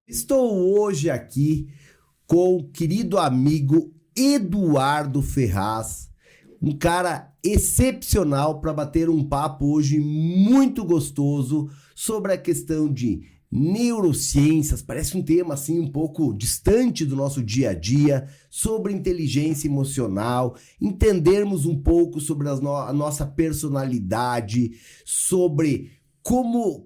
Estou hoje aqui com o querido amigo Eduardo Ferraz, um cara excepcional para bater um papo hoje muito gostoso sobre a questão de neurociências. Parece um tema assim um pouco distante do nosso dia a dia, sobre inteligência emocional, entendermos um pouco sobre a nossa personalidade, sobre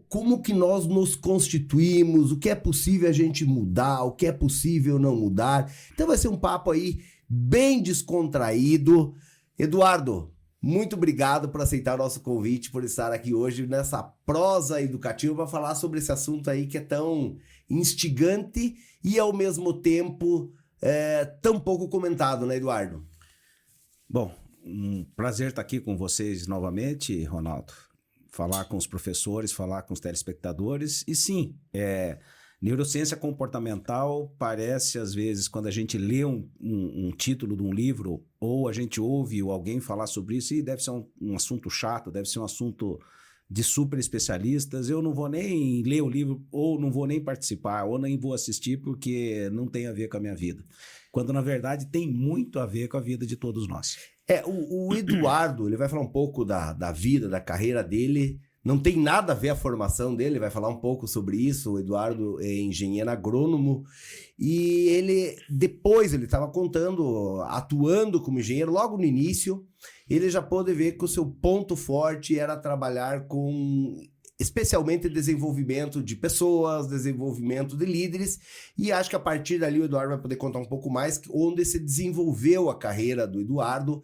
como que nós nos constituímos, o que é possível a gente mudar, o que é possível não mudar. Então vai ser um papo aí bem descontraído. Eduardo, muito obrigado por aceitar o nosso convite, por estar aqui hoje nessa prosa educativa para falar sobre esse assunto aí que é tão instigante e ao mesmo tempo tão pouco comentado, né, Eduardo? Bom, um prazer estar aqui com vocês novamente, Ronaldo. Falar com os professores, falar com os telespectadores. E sim, neurociência comportamental parece, às vezes, quando a gente lê um título de um livro ou a gente ouve alguém falar sobre isso, e deve ser um assunto chato, deve ser um assunto de super especialistas. Eu não vou nem ler o livro, ou não vou nem participar, ou nem vou assistir porque não tem a ver com a minha vida. Quando, na verdade, tem muito a ver com a vida de todos nós. O Eduardo, ele vai falar um pouco da vida, da carreira dele. Não tem nada a ver a formação dele, vai falar um pouco sobre isso. O Eduardo é engenheiro agrônomo e depois ele estava contando, atuando como engenheiro logo no início, ele já pôde ver que o seu ponto forte era trabalhar com especialmente desenvolvimento de pessoas, desenvolvimento de líderes, e acho que a partir dali o Eduardo vai poder contar um pouco mais onde se desenvolveu a carreira do Eduardo,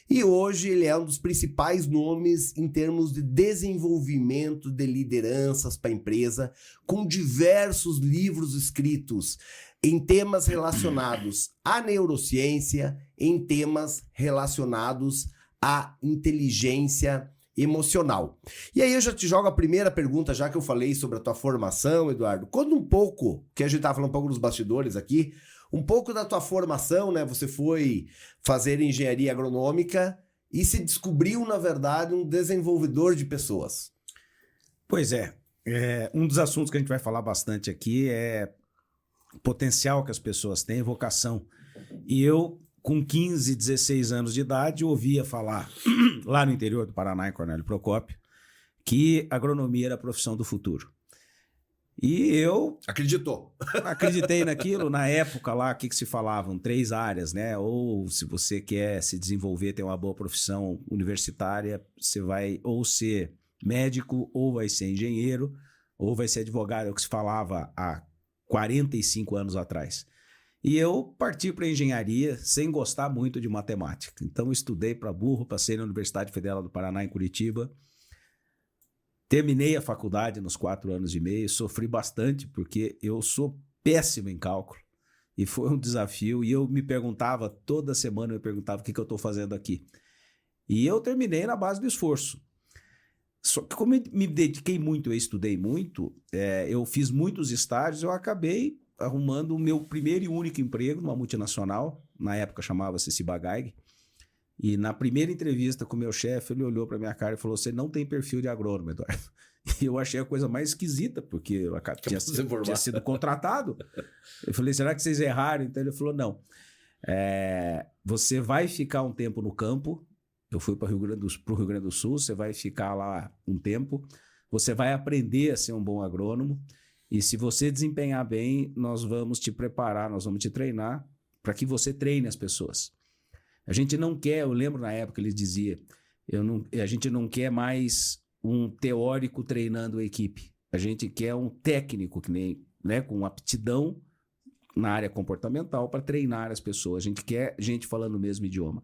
e hoje ele é um dos principais nomes em termos de desenvolvimento de lideranças para a empresa, com diversos livros escritos em temas relacionados à neurociência, em temas relacionados à inteligência emocional. E aí eu já te jogo a primeira pergunta, já que eu falei sobre a tua formação, Eduardo. Conta um pouco, que a gente estava falando um pouco nos bastidores aqui, um pouco da tua formação, né? Você foi fazer engenharia agronômica e se descobriu, na verdade, um desenvolvedor de pessoas. Pois um dos assuntos que a gente vai falar bastante aqui é o potencial que as pessoas têm, vocação. E eu, com 15, 16 anos de idade, eu ouvia falar, lá no interior do Paraná, em Cornélio Procópio, que agronomia era a profissão do futuro. E eu... acreditei naquilo. Na época lá, o que se falavam? 3 áreas, né? Ou se você quer se desenvolver, ter uma boa profissão universitária, você vai ou ser médico, ou vai ser engenheiro, ou vai ser advogado, é o que se falava há 45 anos atrás. E eu parti para engenharia sem gostar muito de matemática. Então eu estudei para burro, passei na Universidade Federal do Paraná, em Curitiba. Terminei a faculdade nos 4 anos e meio, sofri bastante porque eu sou péssimo em cálculo. E foi um desafio, e eu me perguntava, toda semana eu perguntava o que eu estou fazendo aqui. E eu terminei na base do esforço. Só que como eu me dediquei muito, eu estudei muito, eu fiz muitos estágios, eu acabei arrumando o meu primeiro e único emprego numa multinacional, na época chamava-se Ciba-Geigy, e na primeira entrevista com o meu chefe, ele olhou para minha cara e falou: você não tem perfil de agrônomo, Eduardo. E eu achei a coisa mais esquisita, porque eu tinha sido contratado. Eu falei: será que vocês erraram? Então ele falou: não, você vai ficar um tempo no campo. Eu fui para o Rio Grande do Sul, você vai ficar lá um tempo, você vai aprender a ser um bom agrônomo, e se você desempenhar bem, nós vamos te preparar, nós vamos te treinar para que você treine as pessoas. A gente não quer, eu lembro na época ele dizia, a gente não quer mais um teórico treinando a equipe, a gente quer um técnico que nem, né, com aptidão na área comportamental para treinar as pessoas, a gente quer gente falando o mesmo idioma.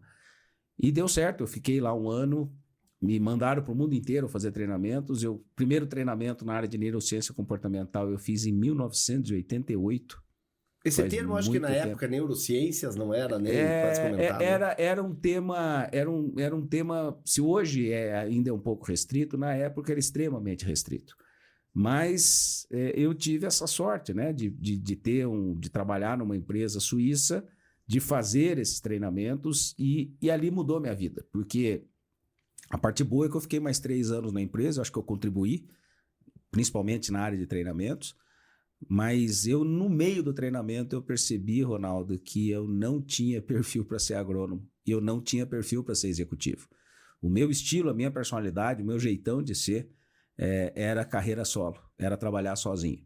E deu certo, eu fiquei lá um ano, me mandaram para o mundo inteiro fazer treinamentos. Primeiro treinamento na área de neurociência comportamental eu fiz em 1988. Esse termo, acho que na época, neurociências, não era nem quase comentado. Era um tema, se hoje ainda é um pouco restrito, na época era extremamente restrito. Mas eu tive essa sorte, né, de trabalhar numa empresa suíça, de fazer esses treinamentos, e ali mudou minha vida, porque a parte boa é que eu fiquei mais 3 anos na empresa, acho que eu contribuí, principalmente na área de treinamentos, Mas eu, no meio do treinamento, eu percebi, Ronaldo, que eu não tinha perfil para ser agrônomo e eu não tinha perfil para ser executivo. O meu estilo, a minha personalidade, o meu jeitão de ser era carreira solo, era trabalhar sozinho.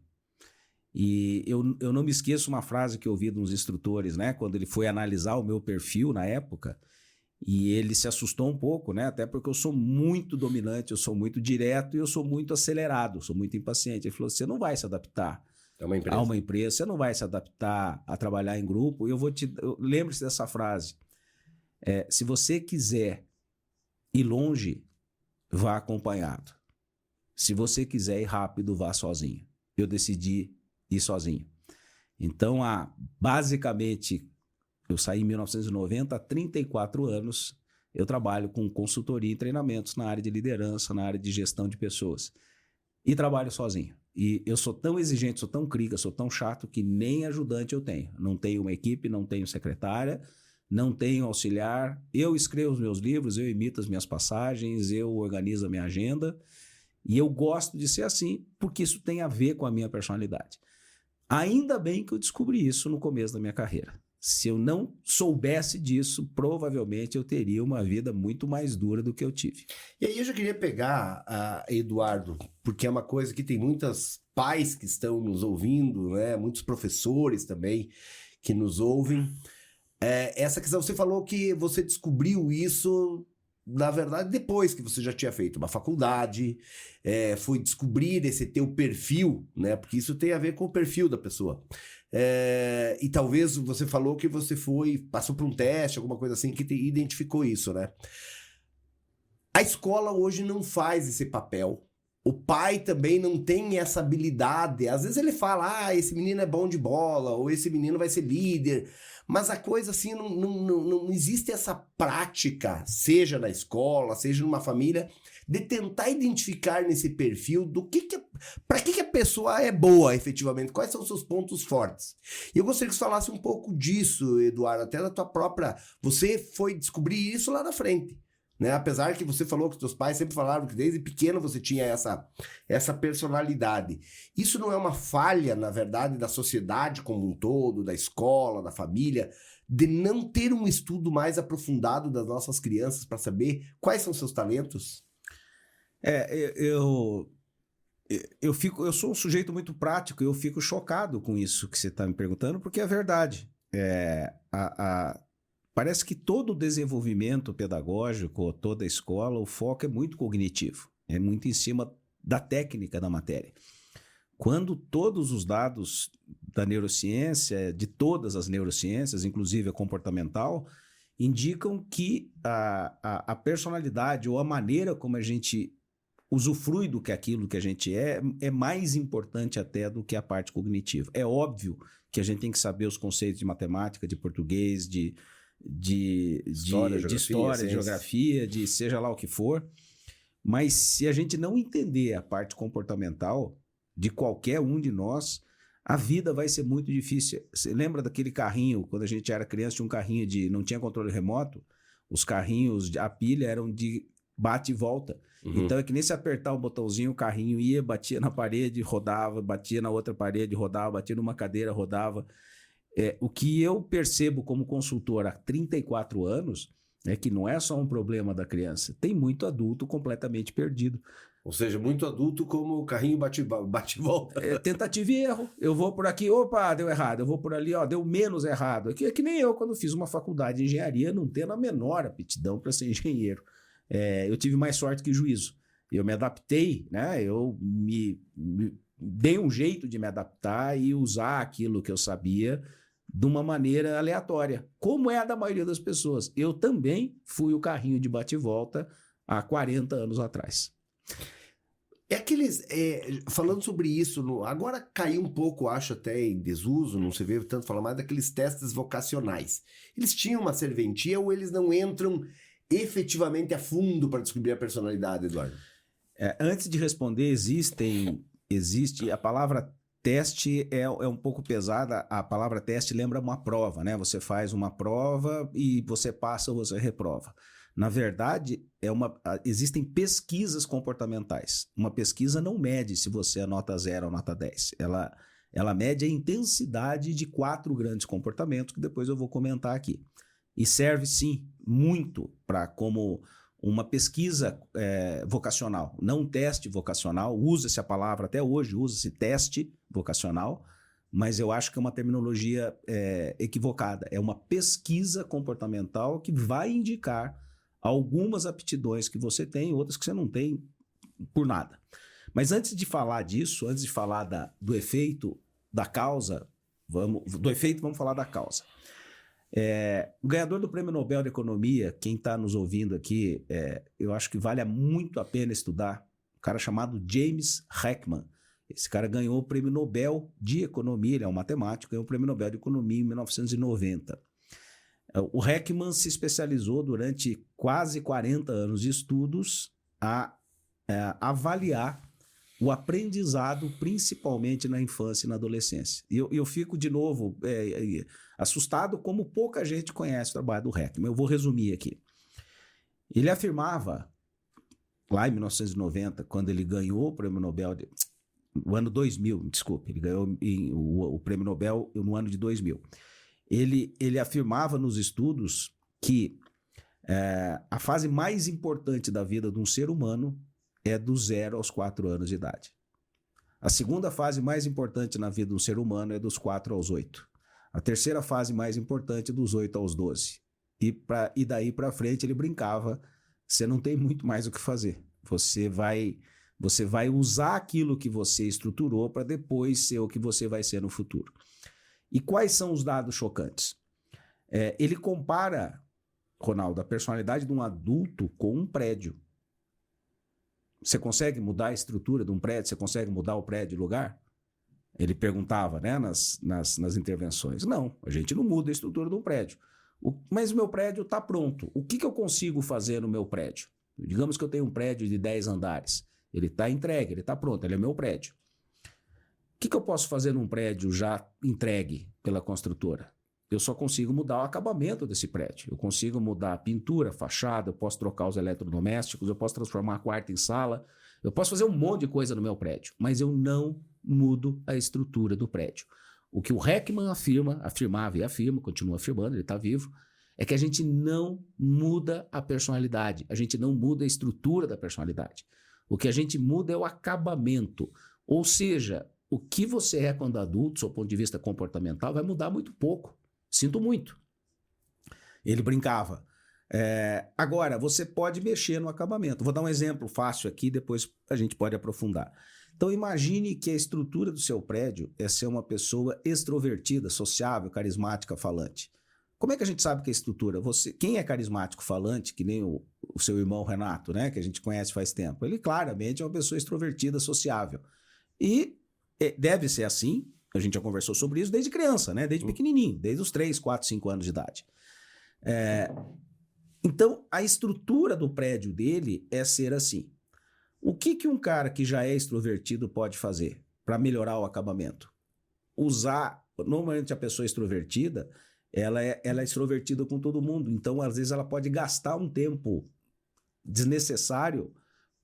E eu não me esqueço uma frase que eu ouvi de uns instrutores, né? Quando ele foi analisar o meu perfil na época, e ele se assustou um pouco, né? Até porque eu sou muito dominante, eu sou muito direto e eu sou muito acelerado, sou muito impaciente. Ele falou: você não vai se adaptar a uma empresa, você não vai se adaptar a trabalhar em grupo. E lembre-se dessa frase: se você quiser ir longe, vá acompanhado. Se você quiser ir rápido, vá sozinho. Eu decidi ir sozinho. Então, basicamente, eu saí em 1990, há 34 anos, eu trabalho com consultoria e treinamentos na área de liderança, na área de gestão de pessoas. E trabalho sozinho. E eu sou tão exigente, sou tão crica, sou tão chato que nem ajudante eu tenho. Não tenho uma equipe, não tenho secretária, não tenho auxiliar. Eu escrevo os meus livros, eu imito as minhas passagens, eu organizo a minha agenda. E eu gosto de ser assim, porque isso tem a ver com a minha personalidade. Ainda bem que eu descobri isso no começo da minha carreira. Se eu não soubesse disso, provavelmente eu teria uma vida muito mais dura do que eu tive. E aí eu já queria pegar, Eduardo, porque é uma coisa que tem muitos pais que estão nos ouvindo, né? Muitos professores também que nos ouvem. Essa questão, você falou que você descobriu isso, na verdade, depois que você já tinha feito uma faculdade, foi descobrir esse teu perfil, né? Porque isso tem a ver com o perfil da pessoa. E talvez você falou que você passou por um teste, alguma coisa assim, que identificou isso, né? A escola hoje não faz esse papel. O pai também não tem essa habilidade. Às vezes ele fala, esse menino é bom de bola, ou esse menino vai ser líder. Mas a coisa assim, não existe essa prática, seja na escola, seja numa família, de tentar identificar nesse perfil para que a pessoa é boa, efetivamente, quais são os seus pontos fortes. E eu gostaria que você falasse um pouco disso, Eduardo, até da tua própria... Você foi descobrir isso lá na frente, né? Apesar que você falou que seus pais sempre falaram que desde pequeno você tinha essa personalidade. Isso não é uma falha, na verdade, da sociedade como um todo, da escola, da família, de não ter um estudo mais aprofundado das nossas crianças para saber quais são seus talentos? Eu sou um sujeito muito prático e eu fico chocado com isso que você está me perguntando, porque é verdade. Parece que todo o desenvolvimento pedagógico, toda a escola, o foco é muito cognitivo, é muito em cima da técnica da matéria. Quando todos os dados da neurociência, de todas as neurociências, inclusive a comportamental, indicam que a personalidade ou a maneira como a gente usufrui do que aquilo que a gente é mais importante até do que a parte cognitiva. É óbvio que a gente tem que saber os conceitos de matemática, de português, de história, de geografia, de seja lá o que for, mas se a gente não entender a parte comportamental de qualquer um de nós, a vida vai ser muito difícil. Você lembra daquele carrinho, quando a gente era criança, tinha um carrinho não tinha controle remoto, os carrinhos, a pilha eram de bate e volta. Uhum. Então é que nem se apertar o botãozinho, o carrinho ia, batia na parede, rodava, batia na outra parede, rodava, batia numa cadeira, rodava. O que eu percebo como consultor há 34 anos é que não é só um problema da criança, tem muito adulto completamente perdido. Ou seja, muito adulto como o carrinho bate e volta. Tentativa e erro. Eu vou por aqui, opa, deu errado. Eu vou por ali, deu menos errado. É que nem eu, quando fiz uma faculdade de engenharia, não tendo a menor aptidão para ser engenheiro. Eu tive mais sorte que juízo. Eu me adaptei, né? Eu me dei um jeito de me adaptar e usar aquilo que eu sabia de uma maneira aleatória, como é a da maioria das pessoas. Eu também fui o carrinho de bate-volta há 40 anos atrás. Falando sobre isso, agora caiu um pouco, acho até em desuso, não se vê tanto falar mais daqueles testes vocacionais. Eles tinham uma serventia ou eles não entram efetivamente a fundo para descobrir a personalidade, Eduardo? Antes de responder, existe a palavra teste é um pouco pesada. A palavra teste lembra uma prova, né? Você faz uma prova e você passa ou você reprova. Na verdade, existem pesquisas comportamentais. Uma pesquisa não mede se você é nota 0 ou nota 10. Ela mede a intensidade de 4 grandes comportamentos que depois eu vou comentar aqui. E serve, sim, muito para como uma pesquisa vocacional, não um teste vocacional. Usa-se a palavra até hoje, usa-se teste vocacional, mas eu acho que é uma terminologia equivocada. É uma pesquisa comportamental que vai indicar algumas aptidões que você tem, outras que você não tem por nada. Mas antes de falar disso, antes de falar do efeito da causa, vamos falar da causa. O ganhador do Prêmio Nobel de Economia, quem está nos ouvindo aqui, eu acho que vale muito a pena estudar, um cara chamado James Heckman. Esse cara ganhou o Prêmio Nobel de Economia, ele é um matemático, ganhou o Prêmio Nobel de Economia em 1990. O Heckman se especializou durante quase 40 anos de estudos a avaliar o aprendizado, principalmente na infância e na adolescência. E eu fico, de novo, assustado como pouca gente conhece o trabalho do Heckman. Eu vou resumir aqui. Ele afirmava, lá em 1990, quando ele ganhou o Prêmio Nobel, no ano 2000, desculpe, ele ganhou o Prêmio Nobel no ano de 2000. Ele afirmava nos estudos que a fase mais importante da vida de um ser humano é do 0 aos 4 anos de idade. A segunda fase mais importante na vida de um ser humano é dos 4 aos 8. A terceira fase mais importante é dos 8 aos 12. E daí para frente ele brincava, você não tem muito mais o que fazer. Você vai usar aquilo que você estruturou para depois ser o que você vai ser no futuro. E quais são os dados chocantes? Ele compara, Ronaldo, a personalidade de um adulto com um prédio. Você consegue mudar a estrutura de um prédio? Você consegue mudar o prédio de lugar? Ele perguntava, né, nas intervenções. Não, a gente não muda a estrutura de um prédio. Mas o meu prédio está pronto. O que eu consigo fazer no meu prédio? Digamos que eu tenho um prédio de 10 andares. Ele está entregue, ele está pronto, ele é meu prédio. O que eu posso fazer num prédio já entregue pela construtora? Eu só consigo mudar o acabamento desse prédio. Eu consigo mudar a pintura, a fachada, eu posso trocar os eletrodomésticos, eu posso transformar a quarto em sala, eu posso fazer um monte de coisa no meu prédio, mas eu não mudo a estrutura do prédio. O que o Heckman afirmava e afirma, continua afirmando, ele está vivo, é que a gente não muda a personalidade, a gente não muda a estrutura da personalidade. O que a gente muda é o acabamento. Ou seja, o que você é quando adulto, do seu ponto de vista comportamental, vai mudar muito pouco. Sinto muito. Ele brincava. Agora, você pode mexer no acabamento. Vou dar um exemplo fácil aqui, depois a gente pode aprofundar. Então, imagine que a estrutura do seu prédio é ser uma pessoa extrovertida, sociável, carismática, falante. Como é que a gente sabe que é estrutura? Quem é carismático, falante, que nem o seu irmão Renato, né, que a gente conhece faz tempo, ele claramente é uma pessoa extrovertida, sociável. E deve ser assim. A gente já conversou sobre isso desde criança, né? Desde pequenininho, desde os 3, 4, 5 anos de idade. Então, a estrutura do prédio dele é ser assim. O que um cara que já é extrovertido pode fazer para melhorar o acabamento? Normalmente a pessoa extrovertida, ela é extrovertida com todo mundo, então às vezes ela pode gastar um tempo desnecessário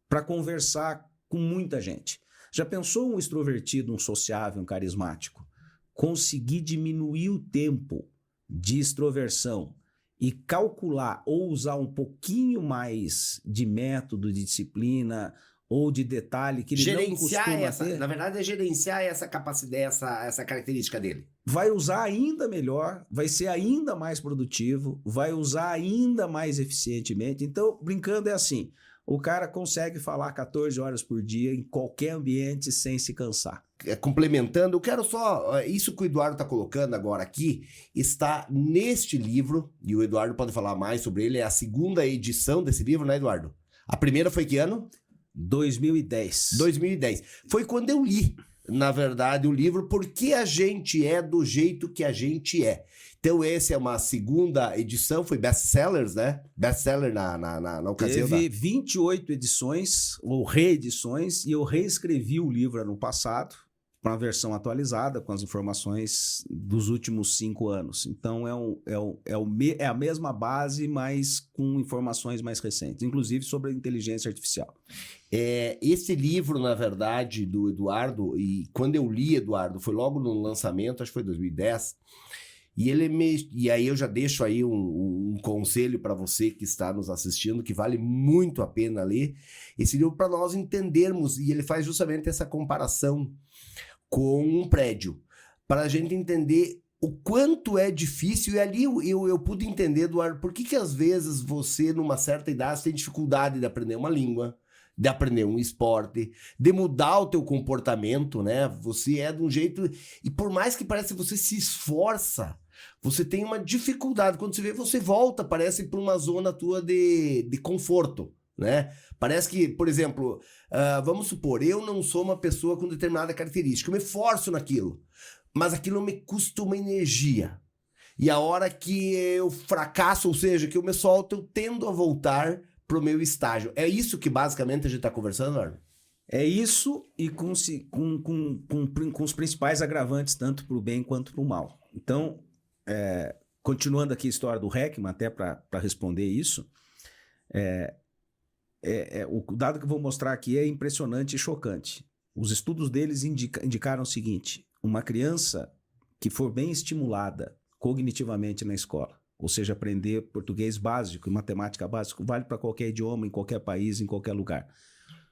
para conversar com muita gente. Já pensou um extrovertido, um sociável, um carismático, conseguir diminuir o tempo de extroversão e calcular ou usar um pouquinho mais de método, de disciplina ou de detalhe que ele não costuma ter? Na verdade, é gerenciar essa capacidade, essa característica dele. Vai usar ainda melhor, vai ser ainda mais produtivo, vai usar ainda mais eficientemente. Então, brincando, é assim: o cara consegue falar 14 horas por dia em qualquer ambiente sem se cansar. Complementando, eu quero só... Isso que o Eduardo está colocando agora aqui está neste livro, e o Eduardo pode falar mais sobre ele, é a segunda edição desse livro, né, Eduardo? A primeira foi que ano? 2010. 2010. Foi quando eu li, na verdade, o livro Por que a gente é do jeito que a gente é. Então, essa é uma segunda edição, foi best-sellers, né? Best-seller na ocasião. Teve 28 edições, ou reedições, e eu reescrevi o livro ano passado. para uma versão atualizada com as informações dos últimos 5 anos. Então, é a mesma base, mas com informações mais recentes, inclusive sobre a inteligência artificial. Esse livro, na verdade, do Eduardo, e quando eu li, Eduardo, foi logo no lançamento, acho que foi 2010, e aí eu já deixo aí um conselho para você que está nos assistindo, que vale muito a pena ler esse livro para nós entendermos, e ele faz justamente essa comparação com um prédio, para a gente entender o quanto é difícil, e ali eu pude entender, Eduardo, por que às vezes você, numa certa idade, tem dificuldade de aprender uma língua, de aprender um esporte, de mudar o teu comportamento, né? Você é de um jeito, e por mais que pareça que você se esforça, você tem uma dificuldade, quando você vê, você volta, parece, para uma zona tua de conforto, né? Parece que, por exemplo, vamos supor, eu não sou uma pessoa com determinada característica, eu me esforço naquilo, mas aquilo me custa uma energia. E a hora que eu fracasso, ou seja, que eu me solto, eu tendo a voltar pro meu estágio. É isso que basicamente a gente tá conversando, Arno? É isso, e com os principais agravantes, tanto para o bem quanto para o mal. Então, continuando aqui a história do Heckman, até para responder isso, o dado que eu vou mostrar aqui é impressionante e chocante. Os estudos deles indicaram o seguinte: uma criança que for bem estimulada cognitivamente na escola, ou seja, aprender português básico e matemática básica, vale para qualquer idioma, em qualquer país, em qualquer lugar.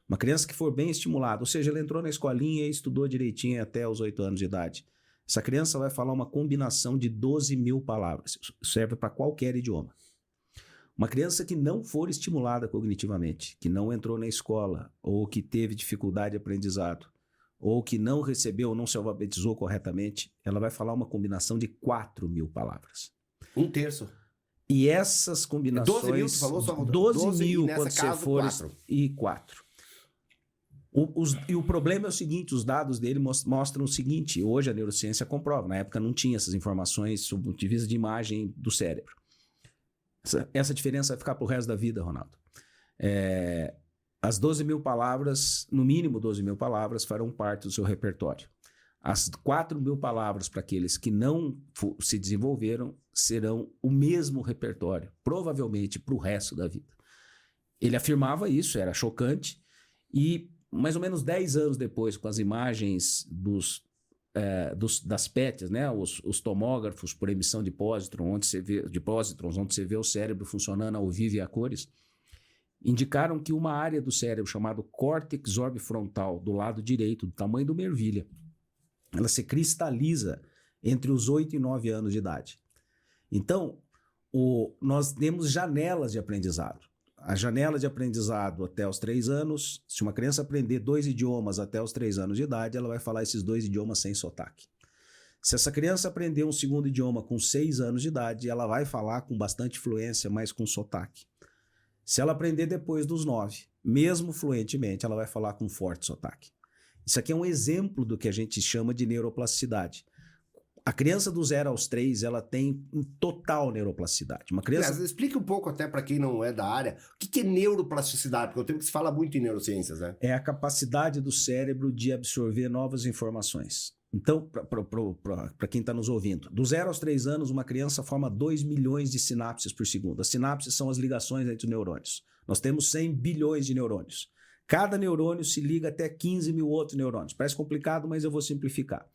Uma criança que for bem estimulada, ou seja, ela entrou na escolinha e estudou direitinho até os 8 anos de idade. Essa criança vai falar uma combinação de 12 mil palavras. Serve para qualquer idioma. Uma criança que não for estimulada cognitivamente, que não entrou na escola, ou que teve dificuldade de aprendizado, ou que não recebeu ou não se alfabetizou corretamente, ela vai falar uma combinação de 4 mil palavras. 1/3. E essas combinações... 12 mil, tu falou? Só 12 mil, quando você for... 4. E 4. E o problema é o seguinte, os dados dele mostram o seguinte: hoje a neurociência comprova, na época não tinha essas informações sob o ponto de vista de imagem do cérebro. Essa diferença vai ficar pro resto da vida, Ronaldo. As 12 mil palavras, no mínimo 12 mil palavras, farão parte do seu repertório. As 4 mil palavras para aqueles que não se desenvolveram serão o mesmo repertório, provavelmente para o resto da vida. Ele afirmava isso, era chocante, e mais ou menos 10 anos depois, com as imagens das PETs, né, os tomógrafos por emissão de pósitrons, onde você vê o cérebro funcionando ao vivo e a cores, indicaram que uma área do cérebro chamada córtex orbifrontal, do lado direito, do tamanho de uma ervilha, ela se cristaliza entre os 8 e 9 anos de idade. Então, nós temos janelas de aprendizado. A janela de aprendizado até os 3 anos, se uma criança aprender 2 idiomas até os 3 anos de idade, ela vai falar esses 2 idiomas sem sotaque. Se essa criança aprender um segundo idioma com 6 anos de idade, ela vai falar com bastante fluência, mas com sotaque. Se ela aprender depois dos 9, mesmo fluentemente, ela vai falar com forte sotaque. Isso aqui é um exemplo do que a gente chama de neuroplasticidade. A criança do 0 aos 3, ela tem total neuroplasticidade. Uma criança... Mas explica um pouco até para quem não é da área, o que é neuroplasticidade? Porque eu tenho que se fala muito em neurociências, né? É a capacidade do cérebro de absorver novas informações. Então, para quem está nos ouvindo, do 0 aos 3 anos, uma criança forma 2 milhões de sinapses por segundo. As sinapses são as ligações entre os neurônios. Nós temos 100 bilhões de neurônios. Cada neurônio se liga até 15 mil outros neurônios. Parece complicado, mas eu vou simplificar.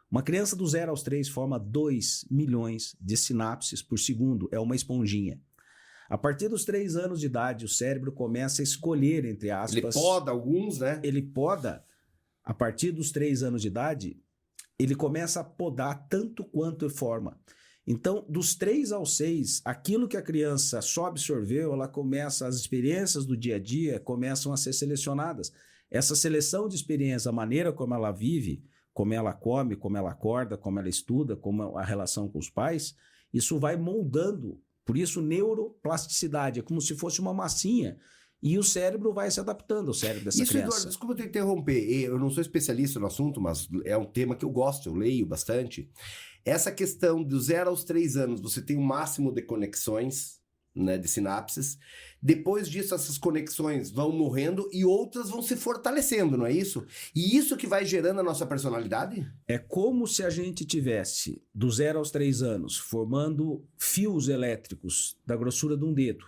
Uma criança do 0 aos 3 forma 2 milhões de sinapses por segundo. É uma esponjinha. A partir dos 3 anos de idade, o cérebro começa a escolher, entre aspas... Ele poda alguns, né? Ele poda, a partir dos 3 anos de idade, ele começa a podar tanto quanto forma. Então, dos 3 aos 6, aquilo que a criança só absorveu, as experiências do dia a dia começam a ser selecionadas. Essa seleção de experiência, a maneira como ela vive, como ela come, como ela acorda, como ela estuda, como a relação com os pais, isso vai moldando. Por isso, neuroplasticidade é como se fosse uma massinha. E o cérebro vai se adaptando ao cérebro dessa criança. Eduardo, desculpa te interromper. Eu não sou especialista no assunto, mas é um tema que eu gosto, eu leio bastante. Essa questão do 0 aos 3 anos, você tem o máximo de conexões, né, de sinapses. Depois disso, essas conexões vão morrendo e outras vão se fortalecendo, não é isso? E isso que vai gerando a nossa personalidade? É como se a gente tivesse, do 0 aos 3 anos, formando fios elétricos da grossura de um dedo.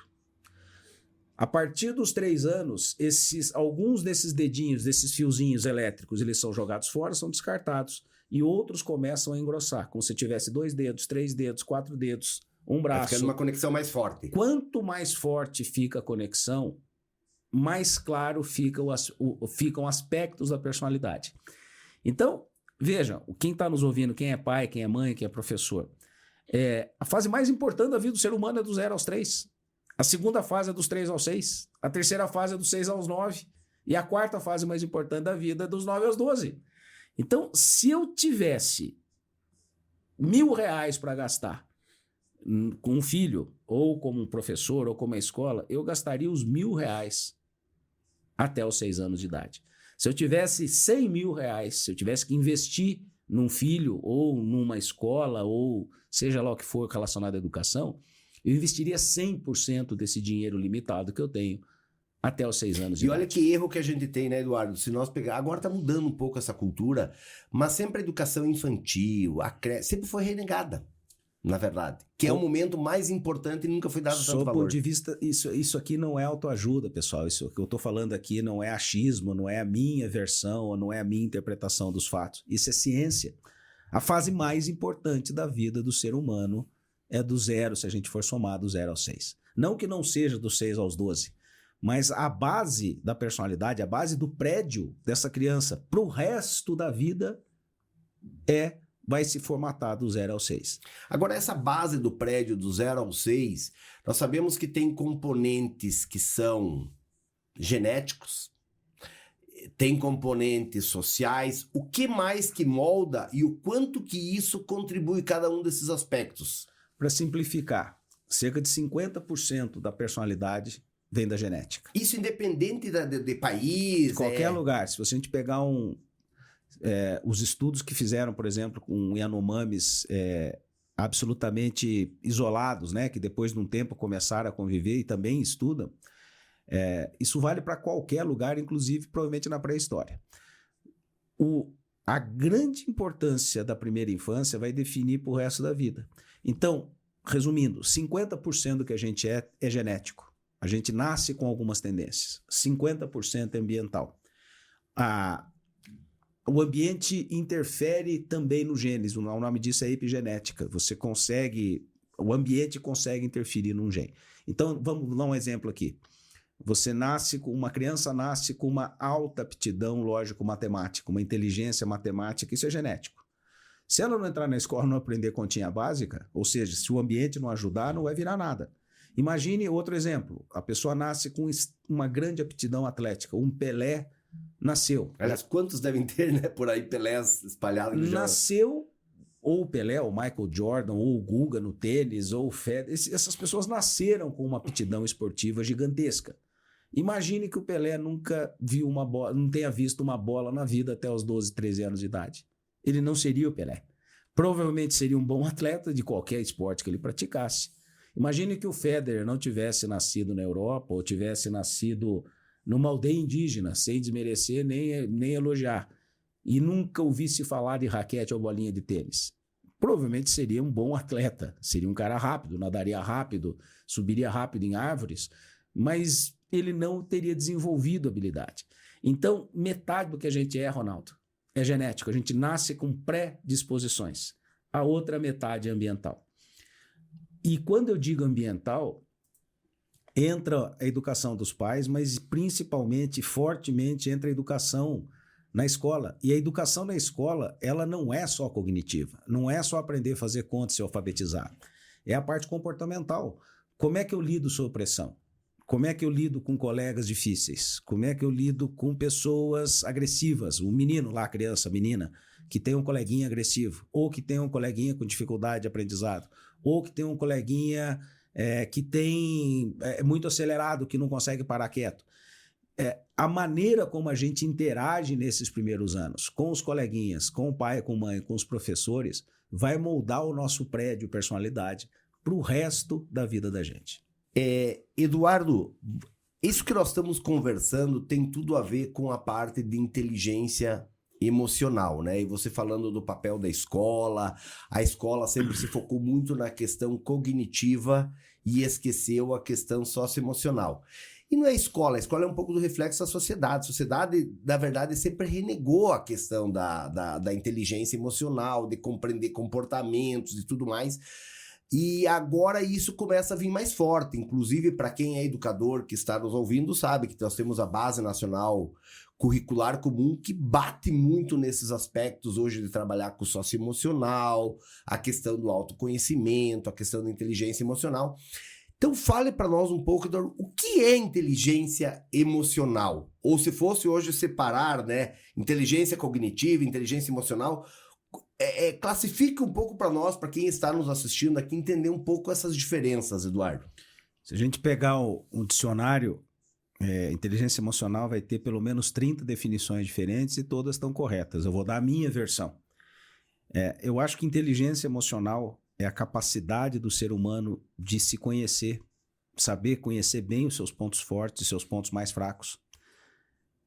A partir dos 3 anos, alguns desses dedinhos, desses fiozinhos elétricos, eles são jogados fora, são descartados. E outros começam a engrossar, como se tivesse 2 dedos, 3 dedos, 4 dedos, um braço. Vai ficando uma conexão mais forte. Quanto mais forte fica a conexão, mais claro ficam aspectos da personalidade. Então, vejam, quem está nos ouvindo, quem é pai, quem é mãe, quem é professor, a fase mais importante da vida do ser humano é do 0 aos 3. A segunda fase é dos 3 aos 6. A terceira fase é dos 6 aos 9. E a quarta fase mais importante da vida é dos 9 aos 12. Então, se eu tivesse R$1.000 para gastar com um filho, ou como um professor, ou como uma escola, eu gastaria os R$1.000 até os 6 anos de idade. Se eu tivesse R$100.000, se eu tivesse que investir num filho, ou numa escola, ou seja lá o que for relacionado à educação, eu investiria 100% desse dinheiro limitado que eu tenho até os 6 anos de idade. E olha que erro que a gente tem, né, Eduardo? Se nós pegar... Agora tá mudando um pouco essa cultura, mas sempre a educação infantil, sempre foi renegada, na verdade. Que é o momento mais importante e nunca foi dado tanto valor. Sob o ponto de vista, isso aqui não é autoajuda, pessoal. Isso que eu tô falando aqui não é achismo, não é a minha versão, ou não é a minha interpretação dos fatos. Isso é ciência. A fase mais importante da vida do ser humano é do 0, se a gente for somar do 0 aos 6. Não que não seja dos 6 aos 12, mas a base da personalidade, a base do prédio dessa criança para o resto da vida vai se formatar do 0 aos 6. Agora, essa base do prédio do 0 ao 6, nós sabemos que tem componentes que são genéticos, tem componentes sociais. O que mais que molda e o quanto que isso contribui em cada um desses aspectos? Para simplificar, cerca de 50% da personalidade vem da genética. Isso independente de país? De qualquer lugar. Se a gente pegar os estudos que fizeram, por exemplo, com Yanomamis absolutamente isolados, né, que depois de um tempo começaram a conviver e também estudam, isso vale para qualquer lugar, inclusive provavelmente na pré-história. A grande importância da primeira infância vai definir para o resto da vida. Então, resumindo, 50% do que a gente é genético. A gente nasce com algumas tendências. 50% é ambiental. O ambiente interfere também nos genes. O nome disso é epigenética. O ambiente consegue interferir num gene. Então, vamos dar um exemplo aqui. Uma criança nasce com uma alta aptidão lógico-matemática, uma inteligência matemática, isso é genético. Se ela não entrar na escola e não aprender continha básica, ou seja, se o ambiente não ajudar, não vai virar nada. Imagine outro exemplo. A pessoa nasce com uma grande aptidão atlética. Um Pelé nasceu. Aliás, quantos devem ter, né, por aí Pelés espalhados? Nasceu, ou o Pelé, ou o Michael Jordan, ou o Guga no tênis, ou o Federer. Essas pessoas nasceram com uma aptidão esportiva gigantesca. Imagine que o Pelé nunca viu uma bola, não tenha visto uma bola na vida até os 12, 13 anos de idade. Ele não seria o Pelé. Provavelmente seria um bom atleta de qualquer esporte que ele praticasse. Imagine que o Federer não tivesse nascido na Europa ou tivesse nascido numa aldeia indígena, sem desmerecer nem elogiar, e nunca ouvisse falar de raquete ou bolinha de tênis. Provavelmente seria um bom atleta, seria um cara rápido, nadaria rápido, subiria rápido em árvores, mas ele não teria desenvolvido habilidade. Então, metade do que a gente Ronaldo, é genético. A gente nasce com predisposições. A outra metade é ambiental. E quando eu digo ambiental, entra a educação dos pais, mas principalmente, fortemente, entra a educação na escola. E a educação na escola, ela não é só cognitiva. Não é só aprender a fazer conta e se alfabetizar. É a parte comportamental. Como é que eu lido sob pressão? Como é que eu lido com colegas difíceis? Como é que eu lido com pessoas agressivas? O menino lá, a criança, a menina, que tem um coleguinha agressivo, ou que tem um coleguinha com dificuldade de aprendizado, ou que tem um coleguinha que tem muito acelerado, que não consegue parar quieto. A maneira como a gente interage nesses primeiros anos, com os coleguinhas, com o pai, com a mãe, com os professores, vai moldar o nosso prédio personalidade para o resto da vida da gente. Eduardo, isso que nós estamos conversando tem tudo a ver com a parte de inteligência emocional, né? E você falando do papel da escola, a escola sempre se focou muito na questão cognitiva e esqueceu a questão socioemocional. E não é a escola é um pouco do reflexo da sociedade. A sociedade, na verdade, sempre renegou a questão da inteligência emocional, de compreender comportamentos e tudo mais. E agora isso começa a vir mais forte. Inclusive, para quem é educador que está nos ouvindo, sabe que nós temos a Base Nacional Curricular Comum, que bate muito nesses aspectos hoje de trabalhar com o socioemocional, a questão do autoconhecimento, a questão da inteligência emocional. Então fale para nós um pouco o que é inteligência emocional, ou se fosse hoje separar, né, inteligência cognitiva, inteligência emocional, classifique um pouco para nós, para quem está nos assistindo aqui, entender um pouco essas diferenças, Eduardo. Se a gente pegar um dicionário, inteligência emocional vai ter pelo menos 30 definições diferentes e todas estão corretas. Eu vou dar a minha versão. Eu acho que inteligência emocional é a capacidade do ser humano de se conhecer, saber conhecer bem os seus pontos fortes e seus pontos mais fracos.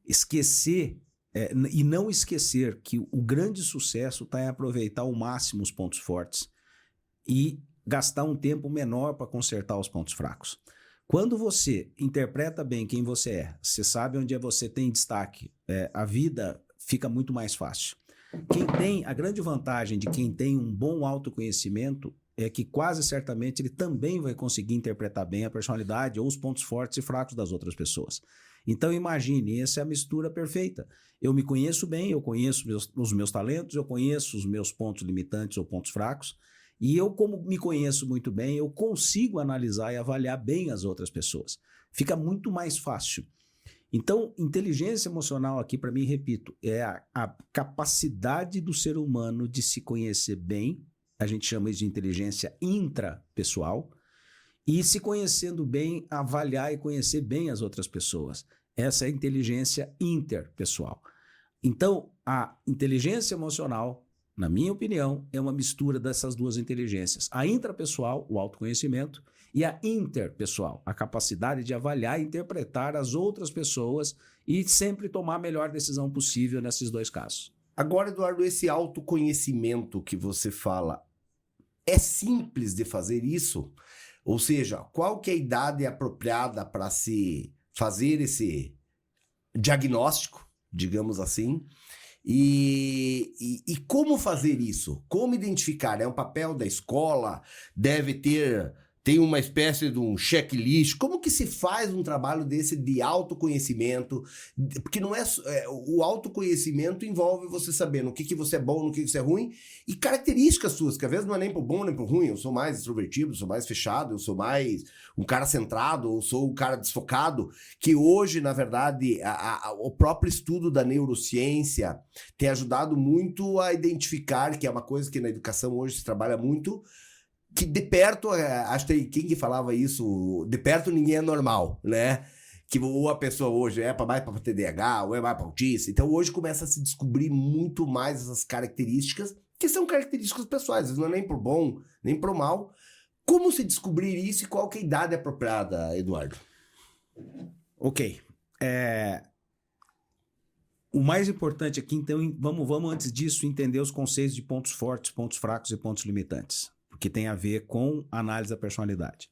Esquecer, e não esquecer que o grande sucesso está em aproveitar ao máximo os pontos fortes e gastar um tempo menor para consertar os pontos fracos. Quando você interpreta bem quem você sabe onde você tem destaque, a vida fica muito mais fácil. A grande vantagem de quem tem um bom autoconhecimento é que quase certamente ele também vai conseguir interpretar bem a personalidade ou os pontos fortes e fracos das outras pessoas. Então imagine, essa é a mistura perfeita. Eu me conheço bem, eu conheço os meus talentos, eu conheço os meus pontos limitantes ou pontos fracos, e eu, como me conheço muito bem, eu consigo analisar e avaliar bem as outras pessoas. Fica muito mais fácil. Então, inteligência emocional aqui, para mim, repito, é a capacidade do ser humano de se conhecer bem, a gente chama isso de inteligência intrapessoal, e se conhecendo bem, avaliar e conhecer bem as outras pessoas. Essa é a inteligência interpessoal. Então, a inteligência emocional, na minha opinião, é uma mistura dessas duas inteligências. A intrapessoal, o autoconhecimento, e a interpessoal, a capacidade de avaliar e interpretar as outras pessoas e sempre tomar a melhor decisão possível nesses dois casos. Agora, Eduardo, esse autoconhecimento que você fala, é simples de fazer isso? Ou seja, qual que é a idade apropriada para se fazer esse diagnóstico, digamos assim? E como fazer isso? Como identificar? É um papel da escola? Tem uma espécie de um checklist? Como que se faz um trabalho desse de autoconhecimento? Porque não o autoconhecimento envolve você saber no que você é bom, no que você é ruim, e características suas, que às vezes não é nem pro bom nem pro ruim. Eu sou mais extrovertido, eu sou mais fechado, eu sou mais um cara centrado, eu sou um cara desfocado, que hoje, na verdade, o próprio estudo da neurociência tem ajudado muito a identificar, que é uma coisa que na educação hoje se trabalha muito, que de perto, acho que quem que falava isso, de perto ninguém é normal, né? Que ou a pessoa hoje é mais para TDAH, ou é mais para autista. Então hoje começa a se descobrir muito mais essas características, que são características pessoais, às vezes não é nem pro bom, nem pro mal. Como se descobrir isso e qual que é a idade apropriada, Eduardo? Ok. O mais importante aqui, então, vamos antes disso entender os conceitos de pontos fortes, pontos fracos e pontos limitantes, porque tem a ver com a análise da personalidade.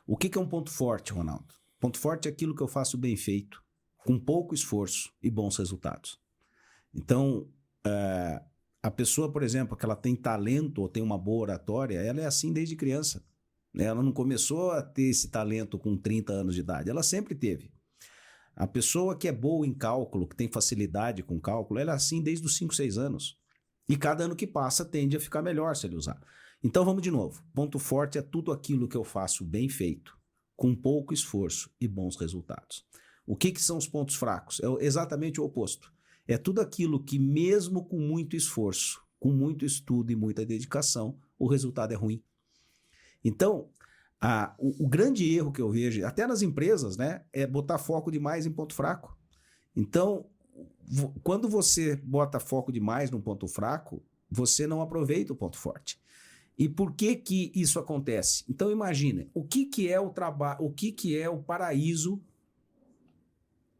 O que é um ponto forte, Ronaldo? Ponto forte é aquilo que eu faço bem feito, com pouco esforço e bons resultados. Então, a pessoa, por exemplo, que ela tem talento ou tem uma boa oratória, ela é assim desde criança. Ela não começou a ter esse talento com 30 anos de idade, ela sempre teve. A pessoa que é boa em cálculo, que tem facilidade com cálculo, ela é assim desde os 5, 6 anos. E cada ano que passa tende a ficar melhor se ele usar. Então vamos de novo. Ponto forte é tudo aquilo que eu faço bem feito, com pouco esforço e bons resultados. O que são os pontos fracos? É exatamente o oposto. É tudo aquilo que mesmo com muito esforço, com muito estudo e muita dedicação, o resultado é ruim. Então, o grande erro que eu vejo, até nas empresas, né, é botar foco demais em ponto fraco. Então, quando você bota foco demais num ponto fraco, você não aproveita o ponto forte. E por que que isso acontece? Então imagine, o que que é o trabalho, o que que é o paraíso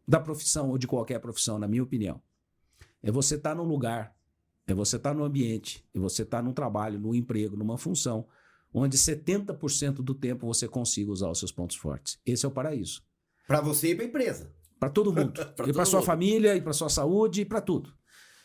da profissão ou de qualquer profissão, na minha opinião? É você estar num lugar, é você estar num ambiente, é você estar num trabalho, num emprego, numa função, onde 70% do tempo você consiga usar os seus pontos fortes. Esse é o paraíso. Para você e para a empresa. Para todo mundo. E para sua família, e para sua saúde, e para tudo.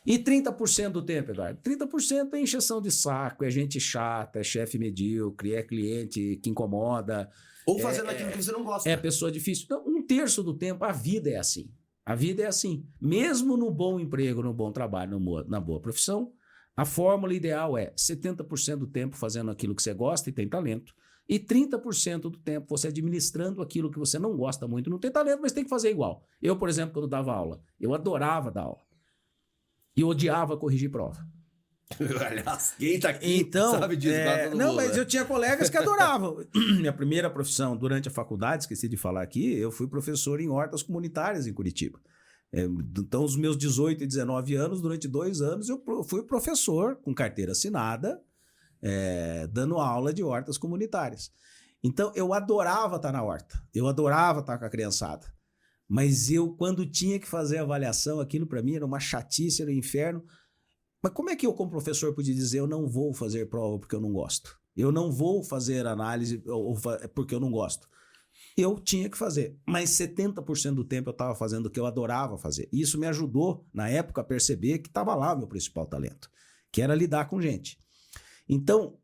E 30% do tempo, Eduardo? 30% é encheção de saco, é gente chata, é chefe medíocre, é cliente que incomoda. Ou fazendo aquilo que você não gosta. É pessoa difícil. Então, 1/3 do tempo, a vida é assim. A vida é assim. Mesmo no bom emprego, no bom trabalho, na boa profissão, a fórmula ideal é 70% do tempo fazendo aquilo que você gosta e tem talento, e 30% do tempo você administrando aquilo que você não gosta muito, não tem talento, mas tem que fazer igual. Eu, por exemplo, quando dava aula, eu adorava dar aula. E odiava corrigir prova. Aliás, quem tá aqui então, sabe disso. Não, mas eu tinha colegas que adoravam. Minha primeira profissão durante a faculdade, esqueci de falar aqui, eu fui professor em hortas comunitárias em Curitiba. Então, os meus 18 e 19 anos, durante 2 anos, eu fui professor com carteira assinada, dando aula de hortas comunitárias. Então, eu adorava estar na horta, eu adorava estar com a criançada. Mas eu, quando tinha que fazer a avaliação, aquilo para mim era uma chatice, era um inferno. Mas como é que eu, como professor, podia dizer eu não vou fazer prova porque eu não gosto? Eu não vou fazer análise porque eu não gosto? Eu tinha que fazer, mas 70% do tempo eu estava fazendo o que eu adorava fazer. E isso me ajudou, na época, a perceber que estava lá o meu principal talento, que era lidar com gente. Então,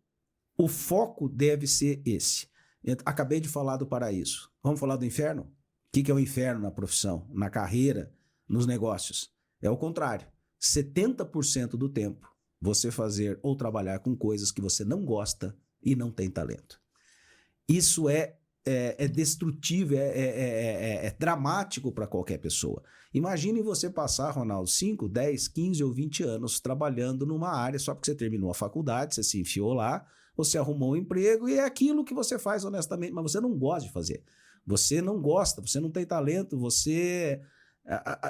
o foco deve ser esse. Eu acabei de falar do paraíso. Vamos falar do inferno? O que é o inferno na profissão, na carreira, nos negócios? É o contrário. 70% do tempo você fazer ou trabalhar com coisas que você não gosta e não tem talento. Isso é destrutivo, é dramático para qualquer pessoa. Imagine você passar, Ronaldo, 5, 10, 15 ou 20 anos trabalhando numa área só porque você terminou a faculdade, você se enfiou lá, você arrumou um emprego e é aquilo que você faz honestamente, mas você não gosta de fazer. Você não gosta, você não tem talento, você...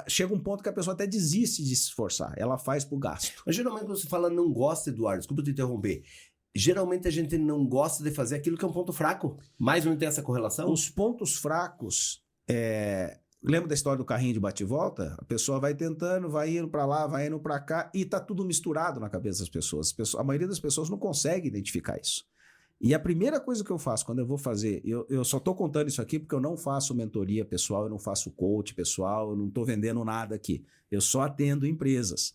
Chega um ponto que a pessoa até desiste de se esforçar, ela faz por gasto. Mas geralmente quando você fala não gosta, Eduardo, desculpa te interromper, geralmente a gente não gosta de fazer aquilo que é um ponto fraco. Mais ou menos tem essa correlação? Os pontos fracos, lembra da história do carrinho de bate-volta? A pessoa vai tentando, vai indo para lá, vai indo para cá e tá tudo misturado na cabeça das pessoas. A maioria das pessoas não consegue identificar isso. E a primeira coisa que eu faço quando eu vou fazer, eu só estou contando isso aqui porque eu não faço mentoria pessoal, eu não faço coach pessoal, eu não estou vendendo nada aqui. Eu só atendo empresas.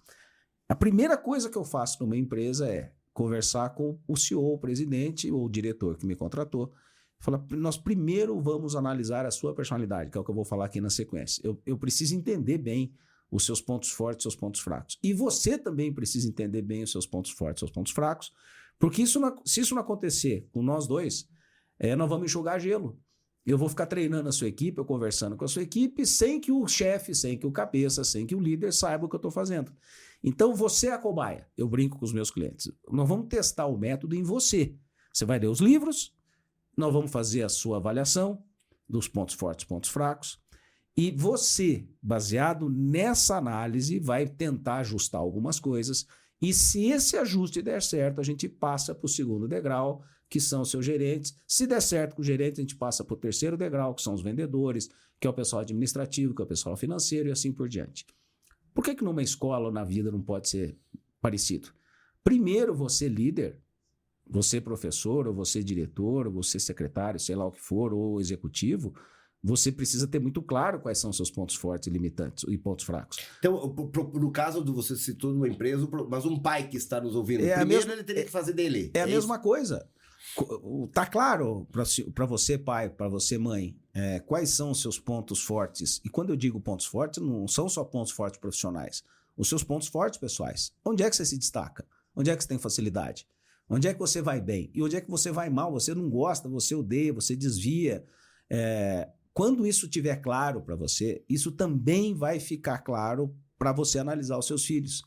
A primeira coisa que eu faço numa empresa é conversar com o CEO, o presidente ou o diretor que me contratou. Falar, nós primeiro vamos analisar a sua personalidade, que é o que eu vou falar aqui na sequência. Eu preciso entender bem os seus pontos fortes e seus pontos fracos. E você também precisa entender bem os seus pontos fortes e seus pontos fracos, porque se isso não acontecer com nós dois, nós vamos enxugar gelo. Eu vou ficar treinando a sua equipe, eu conversando com a sua equipe, sem que o chefe, sem que o cabeça, sem que o líder saiba o que eu estou fazendo. Então, você é a cobaia. Eu brinco com os meus clientes. Nós vamos testar o método em você. Você vai ler os livros, nós vamos fazer a sua avaliação dos pontos fortes e pontos fracos, e você, baseado nessa análise, vai tentar ajustar algumas coisas. E se esse ajuste der certo, a gente passa para o segundo degrau, que são os seus gerentes. Se der certo com os gerentes, a gente passa para o terceiro degrau, que são os vendedores, que é o pessoal administrativo, que é o pessoal financeiro e assim por diante. Por que numa escola ou na vida não pode ser parecido? Primeiro, você líder, você professor, ou você diretor, ou você secretário, sei lá o que for, ou executivo, você precisa ter muito claro quais são os seus pontos fortes e limitantes e pontos fracos. Então, no caso de você citou numa empresa, mas um pai que está nos ouvindo, primeiro ele teria que fazer dele. É a mesma coisa. Tá claro para você, pai, para você, mãe, quais são os seus pontos fortes? E quando eu digo pontos fortes, não são só pontos fortes profissionais. Os seus pontos fortes pessoais. Onde é que você se destaca? Onde é que você tem facilidade? Onde é que você vai bem? E onde é que você vai mal? Você não gosta, você odeia, você desvia. Quando isso estiver claro para você, isso também vai ficar claro para você analisar os seus filhos.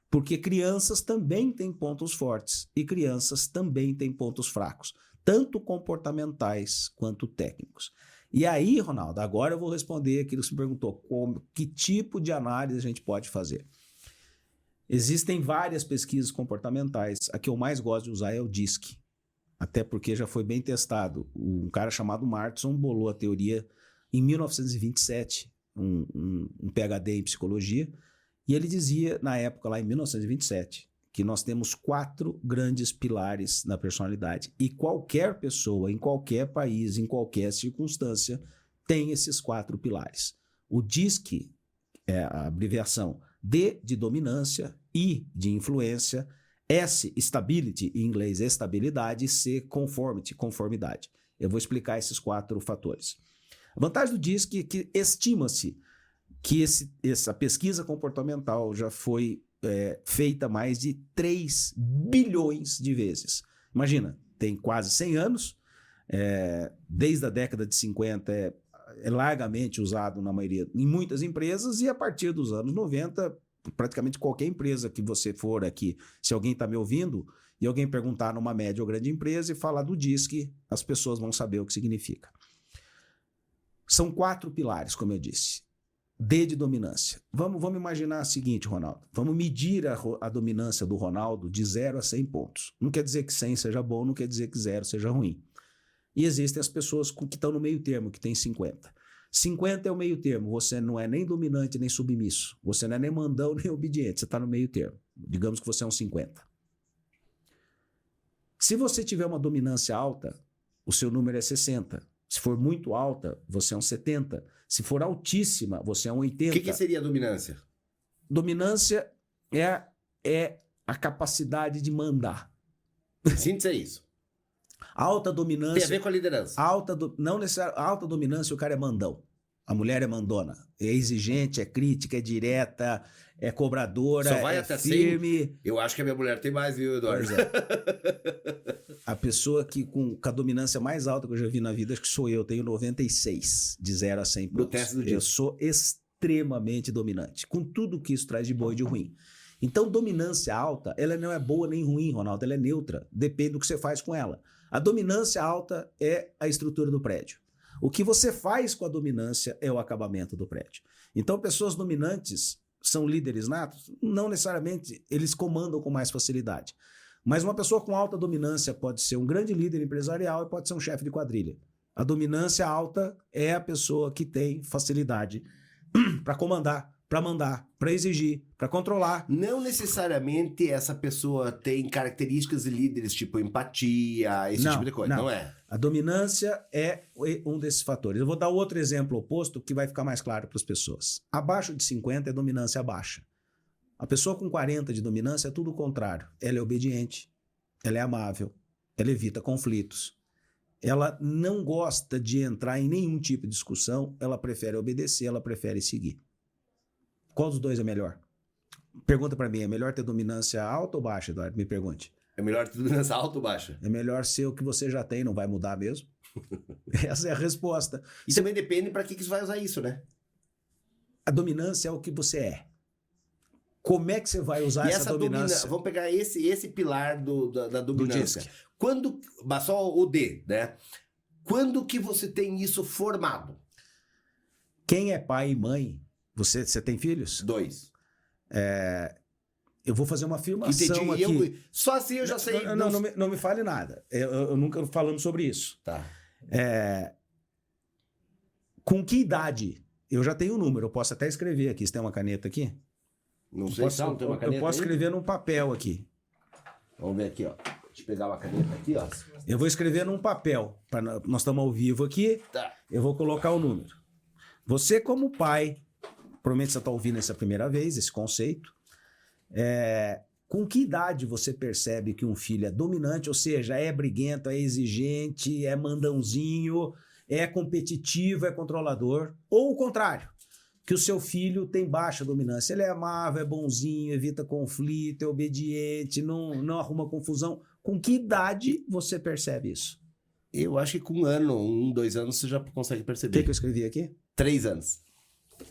Porque crianças também têm pontos fortes e crianças também têm pontos fracos, tanto comportamentais quanto técnicos. E aí, Ronaldo, agora eu vou responder aquilo que você me perguntou, que tipo de análise a gente pode fazer? Existem várias pesquisas comportamentais, a que eu mais gosto de usar é o DISC, Até porque já foi bem testado. Um cara chamado Martson bolou a teoria em 1927, um PhD em psicologia, e ele dizia, na época, lá em 1927, que nós temos 4 grandes pilares na personalidade. E qualquer pessoa, em qualquer país, em qualquer circunstância, tem esses 4 pilares. O DISC é a abreviação D de dominância, I de influência, S, stability, em inglês, estabilidade, e C, conformity, conformidade. Eu vou explicar esses 4 fatores. A vantagem do DISC é que estima-se que essa pesquisa comportamental já foi feita mais de 3 bilhões de vezes. Imagina, tem quase 100 anos, desde a década de 50 é largamente usado em muitas empresas, e a partir dos anos 90, praticamente qualquer empresa que você for aqui, se alguém está me ouvindo e alguém perguntar numa média ou grande empresa e falar do DISC, as pessoas vão saber o que significa. São 4 pilares, como eu disse. D de dominância. Vamos imaginar o seguinte, Ronaldo. Vamos medir a dominância do Ronaldo de 0 a 100 pontos. Não quer dizer que 100 seja bom, não quer dizer que 0 seja ruim. E existem as pessoas que estão no meio termo, que tem 50. 50 é o meio termo. Você não é nem dominante nem submisso. Você não é nem mandão nem obediente. Você está no meio termo. Digamos que você é um 50. Se você tiver uma dominância alta, o seu número é 60. Se for muito alta, você é um 70. Se for altíssima, você é um 80. O que seria a dominância? Dominância é a capacidade de mandar. Síntese é isso. Alta dominância... Tem a ver com a liderança. Não necessariamente. Alta dominância, o cara é mandão. A mulher é mandona. É exigente, é crítica, é direta, é cobradora, Só vai é até firme. 100. Eu acho que a minha mulher tem mais, viu, Eduardo? Pois é. A pessoa com a dominância mais alta que eu já vi na vida, acho que sou eu. Tenho 96, de 0 a 100 pontos. No teste do dia. Eu sou extremamente dominante, com tudo que isso traz de bom e de ruim. Então, dominância alta, ela não é boa nem ruim, Ronaldo. Ela é neutra. Depende do que você faz com ela. A dominância alta é a estrutura do prédio. O que você faz com a dominância é o acabamento do prédio. Então, pessoas dominantes são líderes natos? Não necessariamente, eles comandam com mais facilidade. Mas uma pessoa com alta dominância pode ser um grande líder empresarial e pode ser um chefe de quadrilha. A dominância alta é a pessoa que tem facilidade para comandar, para mandar, para exigir, para controlar. Não necessariamente essa pessoa tem características de líderes, tipo empatia, esse tipo de coisa. Não é. A dominância é um desses fatores. Eu vou dar outro exemplo oposto que vai ficar mais claro para as pessoas. Abaixo de 50 é dominância baixa. A pessoa com 40 de dominância é tudo o contrário. Ela é obediente, ela é amável, ela evita conflitos. Ela não gosta de entrar em nenhum tipo de discussão, ela prefere obedecer, ela prefere seguir. Qual dos dois é melhor? Pergunta para mim, é melhor ter dominância alta ou baixa, Eduardo? Me pergunte. É melhor ter dominância alta ou baixa? É melhor ser o que você já tem, não vai mudar mesmo? Essa é a resposta. E também depende para que você vai usar isso, né? A dominância é o que você é. Como é que você vai usar essa dominância? Vamos pegar esse pilar da dominância. Quando, mas só o D, né? Quando que você tem isso formado? Quem é pai e mãe? Você tem filhos? 2. Eu vou fazer uma afirmação aqui. Só assim eu já sei. Não me fale nada. Eu nunca falamos sobre isso. Tá. Com que idade? Eu já tenho um número. Eu posso até escrever aqui. Você tem uma caneta aqui? Não sei se não tem uma caneta. Eu posso escrever num papel aqui. Vamos ver aqui, ó. Deixa eu pegar uma caneta aqui, ó. Eu vou escrever num papel. Nós estamos ao vivo aqui. Tá. Eu vou colocar o número. Você, como pai, provavelmente você está ouvindo essa primeira vez, esse conceito. Com que idade você percebe que um filho é dominante, ou seja, é briguento, é exigente, é mandãozinho, é competitivo, é controlador? Ou o contrário, que o seu filho tem baixa dominância, ele é amável, é bonzinho, evita conflito, é obediente, não arruma confusão. Com que idade você percebe isso? Eu acho que com 1 ano, 2 anos, você já consegue perceber. O que eu escrevi aqui? 3 anos.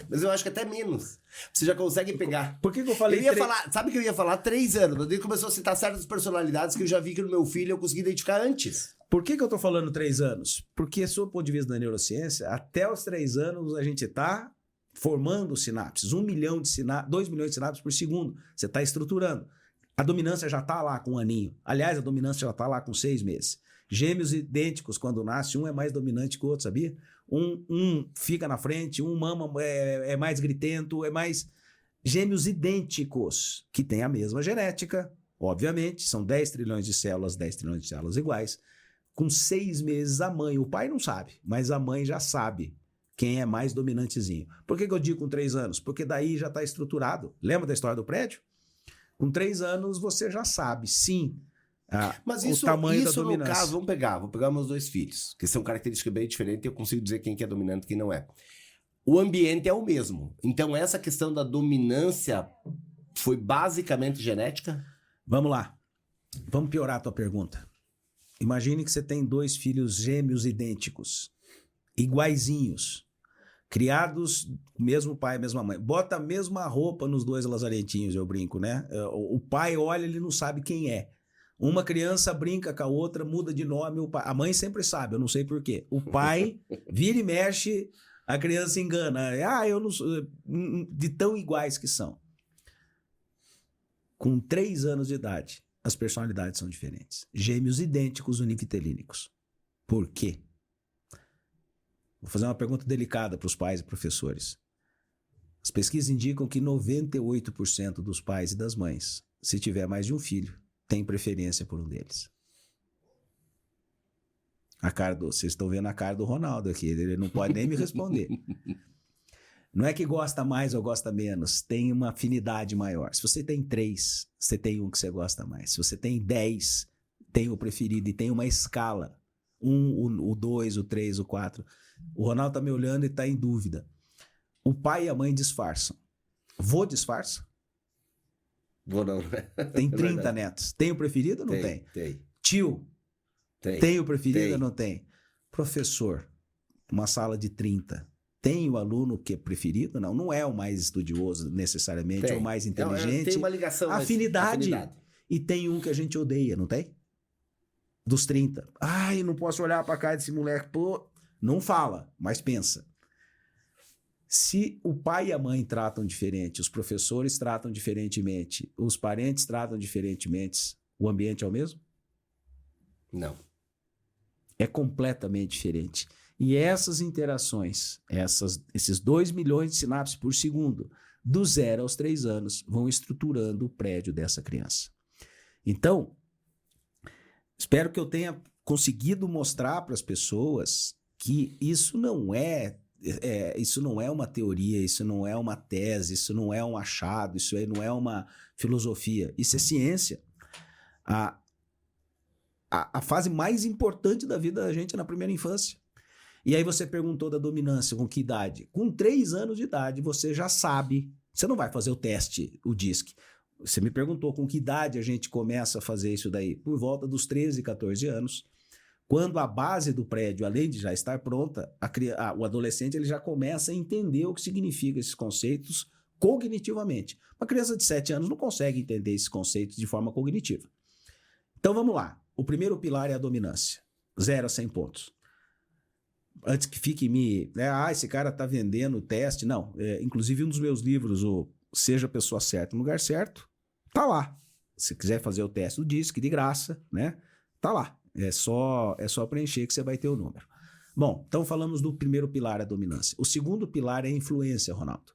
Mas eu acho que até menos. Você já consegue pegar. Por que eu falei? Sabe que eu ia falar 3 anos? Mas ele começou a citar certas personalidades que eu já vi que no meu filho eu consegui identificar antes. Por que eu tô falando 3 anos? Porque, sob o ponto de vista da neurociência, até os 3 anos a gente tá formando sinapses. 1 milhão de sinapses, 2 milhões de sinapses por segundo. Você está estruturando. A dominância já está lá com 1 aninho. Aliás, a dominância já está lá com 6 meses. Gêmeos idênticos, quando nasce, um é mais dominante que o outro, sabia? Um fica na frente, um mama, é mais gritento, é mais... Gêmeos idênticos, que têm a mesma genética, obviamente, são 10 trilhões de células, 10 trilhões de células iguais. Com 6 meses, a mãe, o pai não sabe, mas a mãe já sabe quem é mais dominantezinho. Por que eu digo com 3 anos? Porque daí já está estruturado. Lembra da história do prédio? Com 3 anos, você já sabe, sim, Mas o tamanho da no dominância. caso, vou pegar meus 2 filhos, que são características bem diferentes e eu consigo dizer quem que é dominante e quem não é. O ambiente é o mesmo. Então, essa questão da dominância foi basicamente genética? Vamos lá. Vamos piorar a tua pergunta. Imagine que você tem 2 filhos gêmeos idênticos, iguaizinhos, criados mesmo pai, mesma mãe. Bota a mesma roupa nos 2 lazarentinhos, eu brinco, né? O pai olha, ele não sabe quem é. Uma criança brinca com a outra, muda de nome. A mãe sempre sabe, eu não sei por quê. O pai vira e mexe... A criança engana. Eu não sou... De tão iguais que são. Com 3 anos de idade, as personalidades são diferentes. Gêmeos idênticos univitelínicos. Por quê? Vou fazer uma pergunta delicada para os pais e professores. As pesquisas indicam que 98% dos pais e das mães, se tiver mais de um filho, tem preferência por um deles. Vocês estão vendo a cara do Ronaldo aqui, ele não pode nem me responder. Não é que gosta mais ou gosta menos, tem uma afinidade maior. Se você tem 3, você tem um que você gosta mais. Se você tem 10, tem o preferido e tem uma escala. O 2, o 3, o 4. O Ronaldo tá me olhando e tá em dúvida. O pai e a mãe disfarçam. Vô disfarça? Vou não. Tem 30 netos. Tem o preferido ou não tem? Tem. Tio? Tem o preferido ou não tem? Professor, uma sala de 30. Tem o aluno que é preferido? Não, não é o mais estudioso necessariamente, ou o mais inteligente. Tem uma ligação. Afinidade. E tem um que a gente odeia, não tem? Dos 30. Ai, não posso olhar pra cara desse moleque. Pô, não fala, mas pensa. Se o pai e a mãe tratam diferente, os professores tratam diferentemente, os parentes tratam diferentemente, o ambiente é o mesmo? Não. É completamente diferente. E essas interações, esses 2 milhões de sinapses por segundo, do 0 aos 3 anos, vão estruturando o prédio dessa criança. Então, espero que eu tenha conseguido mostrar para as pessoas que isso não é uma teoria, isso não é uma tese, isso não é um achado, isso não é uma filosofia, isso é ciência. A fase mais importante da vida da gente é na primeira infância. E aí você perguntou da dominância, com que idade? Com 3 anos de idade você já sabe, você não vai fazer o teste, o DISC. Você me perguntou com que idade a gente começa a fazer isso daí? Por volta dos 13, 14 anos. Quando a base do prédio, além de já estar pronta, o adolescente ele já começa a entender o que significam esses conceitos cognitivamente. Uma criança de 7 anos não consegue entender esses conceitos de forma cognitiva. Então vamos lá. O primeiro pilar é a dominância. 0 a 100 pontos. Antes que fique esse cara tá vendendo o teste. Não. Inclusive um dos meus livros, o Seja a Pessoa Certa no Lugar Certo, tá lá. Se quiser fazer o teste do DISC de graça, né? Tá lá. É só preencher que você vai ter o número. Bom, então falamos do primeiro pilar, a dominância. O segundo pilar é a influência, Ronaldo.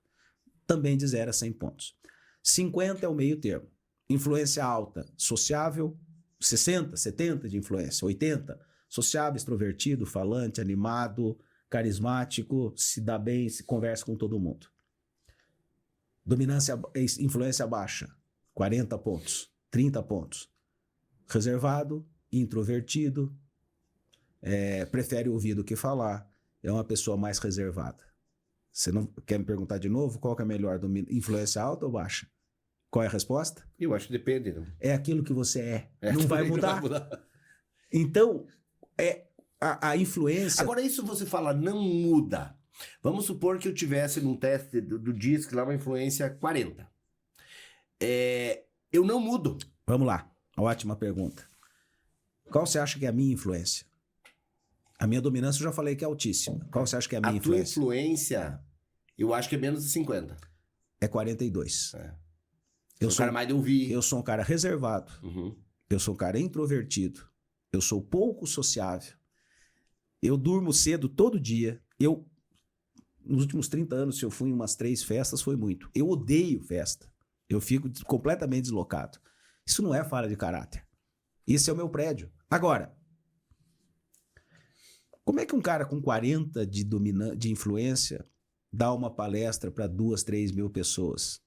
Também de 0 a 100 pontos. 50 é o meio termo. Influência alta, sociável, 60, 70 de influência, 80, sociável, extrovertido, falante, animado, carismático, se dá bem, se conversa com todo mundo. Dominância, influência baixa, 40 pontos, 30 pontos. Reservado, introvertido, prefere ouvir do que falar, é uma pessoa mais reservada. Você não quer me perguntar de novo qual que é melhor, influência alta ou baixa? Qual é a resposta? Eu acho que depende. Não? É aquilo que você não vai mudar. Então, a influência... Agora, isso você fala, não muda. Vamos supor que eu tivesse num teste do DISC lá uma influência 40. Eu não mudo. Vamos lá, ótima pergunta. Qual você acha que é a minha influência? A minha dominância eu já falei que é altíssima. Qual você acha que é a minha influência? A tua influência, eu acho que é menos de 50. É 42. Eu sou um cara mais de ouvir. Eu sou um cara reservado. Uhum. Eu sou um cara introvertido. Eu sou pouco sociável. Eu durmo cedo todo dia. Nos últimos 30 anos, se eu fui em umas 3 festas, foi muito. Eu odeio festa. Eu fico completamente deslocado. Isso não é falha de caráter. Esse é o meu prédio. Agora, como é que um cara com 40 de influência dá uma palestra para 2, 3 mil pessoas?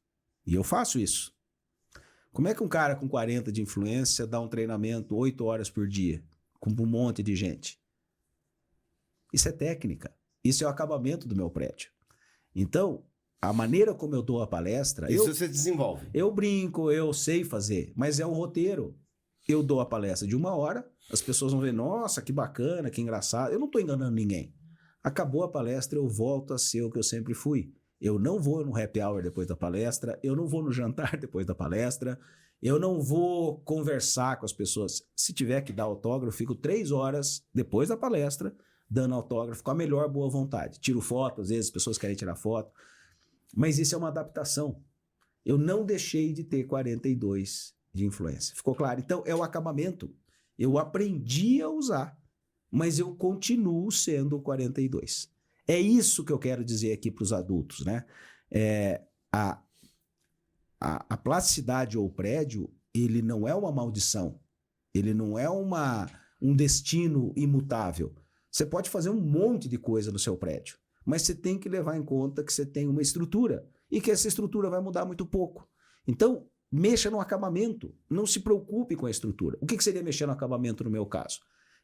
E eu faço isso. Como é que um cara com 40 de influência dá um treinamento 8 horas por dia com um monte de gente? Isso é técnica. Isso é o acabamento do meu prédio. Então, a maneira como eu dou a palestra... Isso você desenvolve. Eu brinco, eu sei fazer, mas é um roteiro. Eu dou a palestra de 1 hora, as pessoas vão ver, nossa, que bacana, que engraçado. Eu não estou enganando ninguém. Acabou a palestra, eu volto a ser o que eu sempre fui. Eu não vou no happy hour depois da palestra, eu não vou no jantar depois da palestra, eu não vou conversar com as pessoas. Se tiver que dar autógrafo, eu fico 3 horas depois da palestra dando autógrafo com a melhor boa vontade. Tiro foto, às vezes as pessoas querem tirar foto. Mas isso é uma adaptação. Eu não deixei de ter 42 de influência. Ficou claro? Então, é o acabamento. Eu aprendi a usar, mas eu continuo sendo 42. É isso que eu quero dizer aqui para os adultos, né? A plasticidade ou prédio, ele não é uma maldição. Ele não é um destino imutável. Você pode fazer um monte de coisa no seu prédio, mas você tem que levar em conta que você tem uma estrutura e que essa estrutura vai mudar muito pouco. Então, mexa no acabamento, não se preocupe com a estrutura. O que seria mexer no acabamento no meu caso?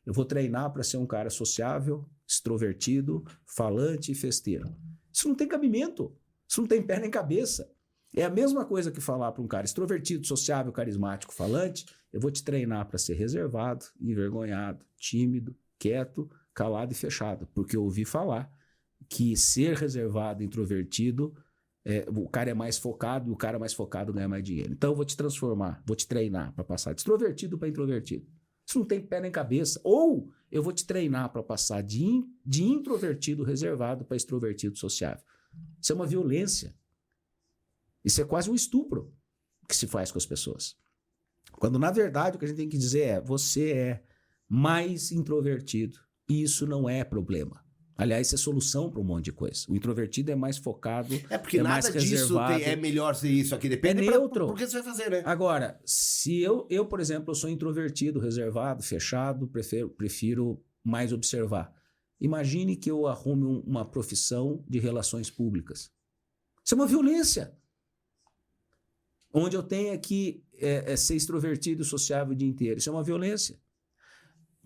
Eu vou treinar para ser um cara sociável, extrovertido, falante e festeiro. Isso não tem cabimento, isso não tem pé nem cabeça. É a mesma coisa que falar para um cara extrovertido, sociável, carismático, falante, eu vou te treinar para ser reservado, envergonhado, tímido, quieto, calado e fechado, porque eu ouvi falar que ser reservado, introvertido, o cara é mais focado e o cara mais focado ganha mais dinheiro. Então eu vou te transformar, vou te treinar para passar de extrovertido para introvertido. Isso não tem pé nem cabeça. Ou eu vou te treinar para passar de introvertido reservado para extrovertido sociável. Isso é uma violência. Isso é quase um estupro que se faz com as pessoas. Quando na verdade o que a gente tem que dizer é, você é mais introvertido. E isso não é problema. Aliás, isso é solução para um monte de coisa. O introvertido é mais focado, porque nada mais disso reservado. é melhor ser isso aqui. Depende neutro. Por que você vai fazer, né? Agora, se eu, por exemplo, eu sou introvertido, reservado, fechado, prefiro mais observar. Imagine que eu arrume uma profissão de relações públicas. Isso é uma violência. Onde eu tenha que ser extrovertido, sociável o dia inteiro. Isso é uma violência.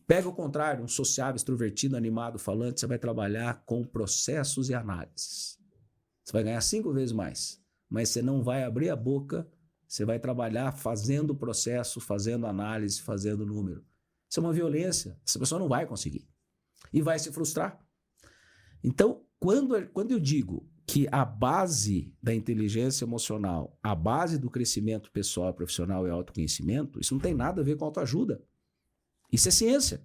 Pega o contrário, um sociável, extrovertido, animado, falante, você vai trabalhar com processos e análises. Você vai ganhar 5 vezes mais, mas você não vai abrir a boca, você vai trabalhar fazendo processo, fazendo análise, fazendo número. Isso é uma violência, essa pessoa não vai conseguir e vai se frustrar. Então, quando eu digo que a base da inteligência emocional, a base do crescimento pessoal, profissional é autoconhecimento, isso não tem nada a ver com autoajuda. Isso é ciência.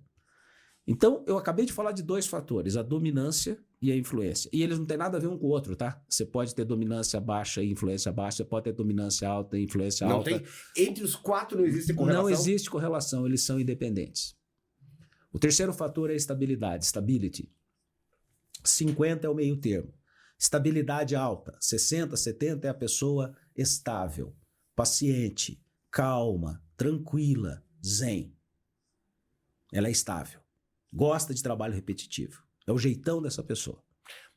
Então, eu acabei de falar de 2 fatores, a dominância e a influência. E eles não têm nada a ver um com o outro, tá? Você pode ter dominância baixa e influência baixa, você pode ter dominância alta e influência alta. Não tem. Entre os 4 não existe correlação? Não existe correlação, eles são independentes. O terceiro fator é a estabilidade, stability. 50 é o meio termo. Estabilidade alta, 60, 70 é a pessoa estável, paciente, calma, tranquila, zen. Ela é estável. Gosta de trabalho repetitivo. É o jeitão dessa pessoa.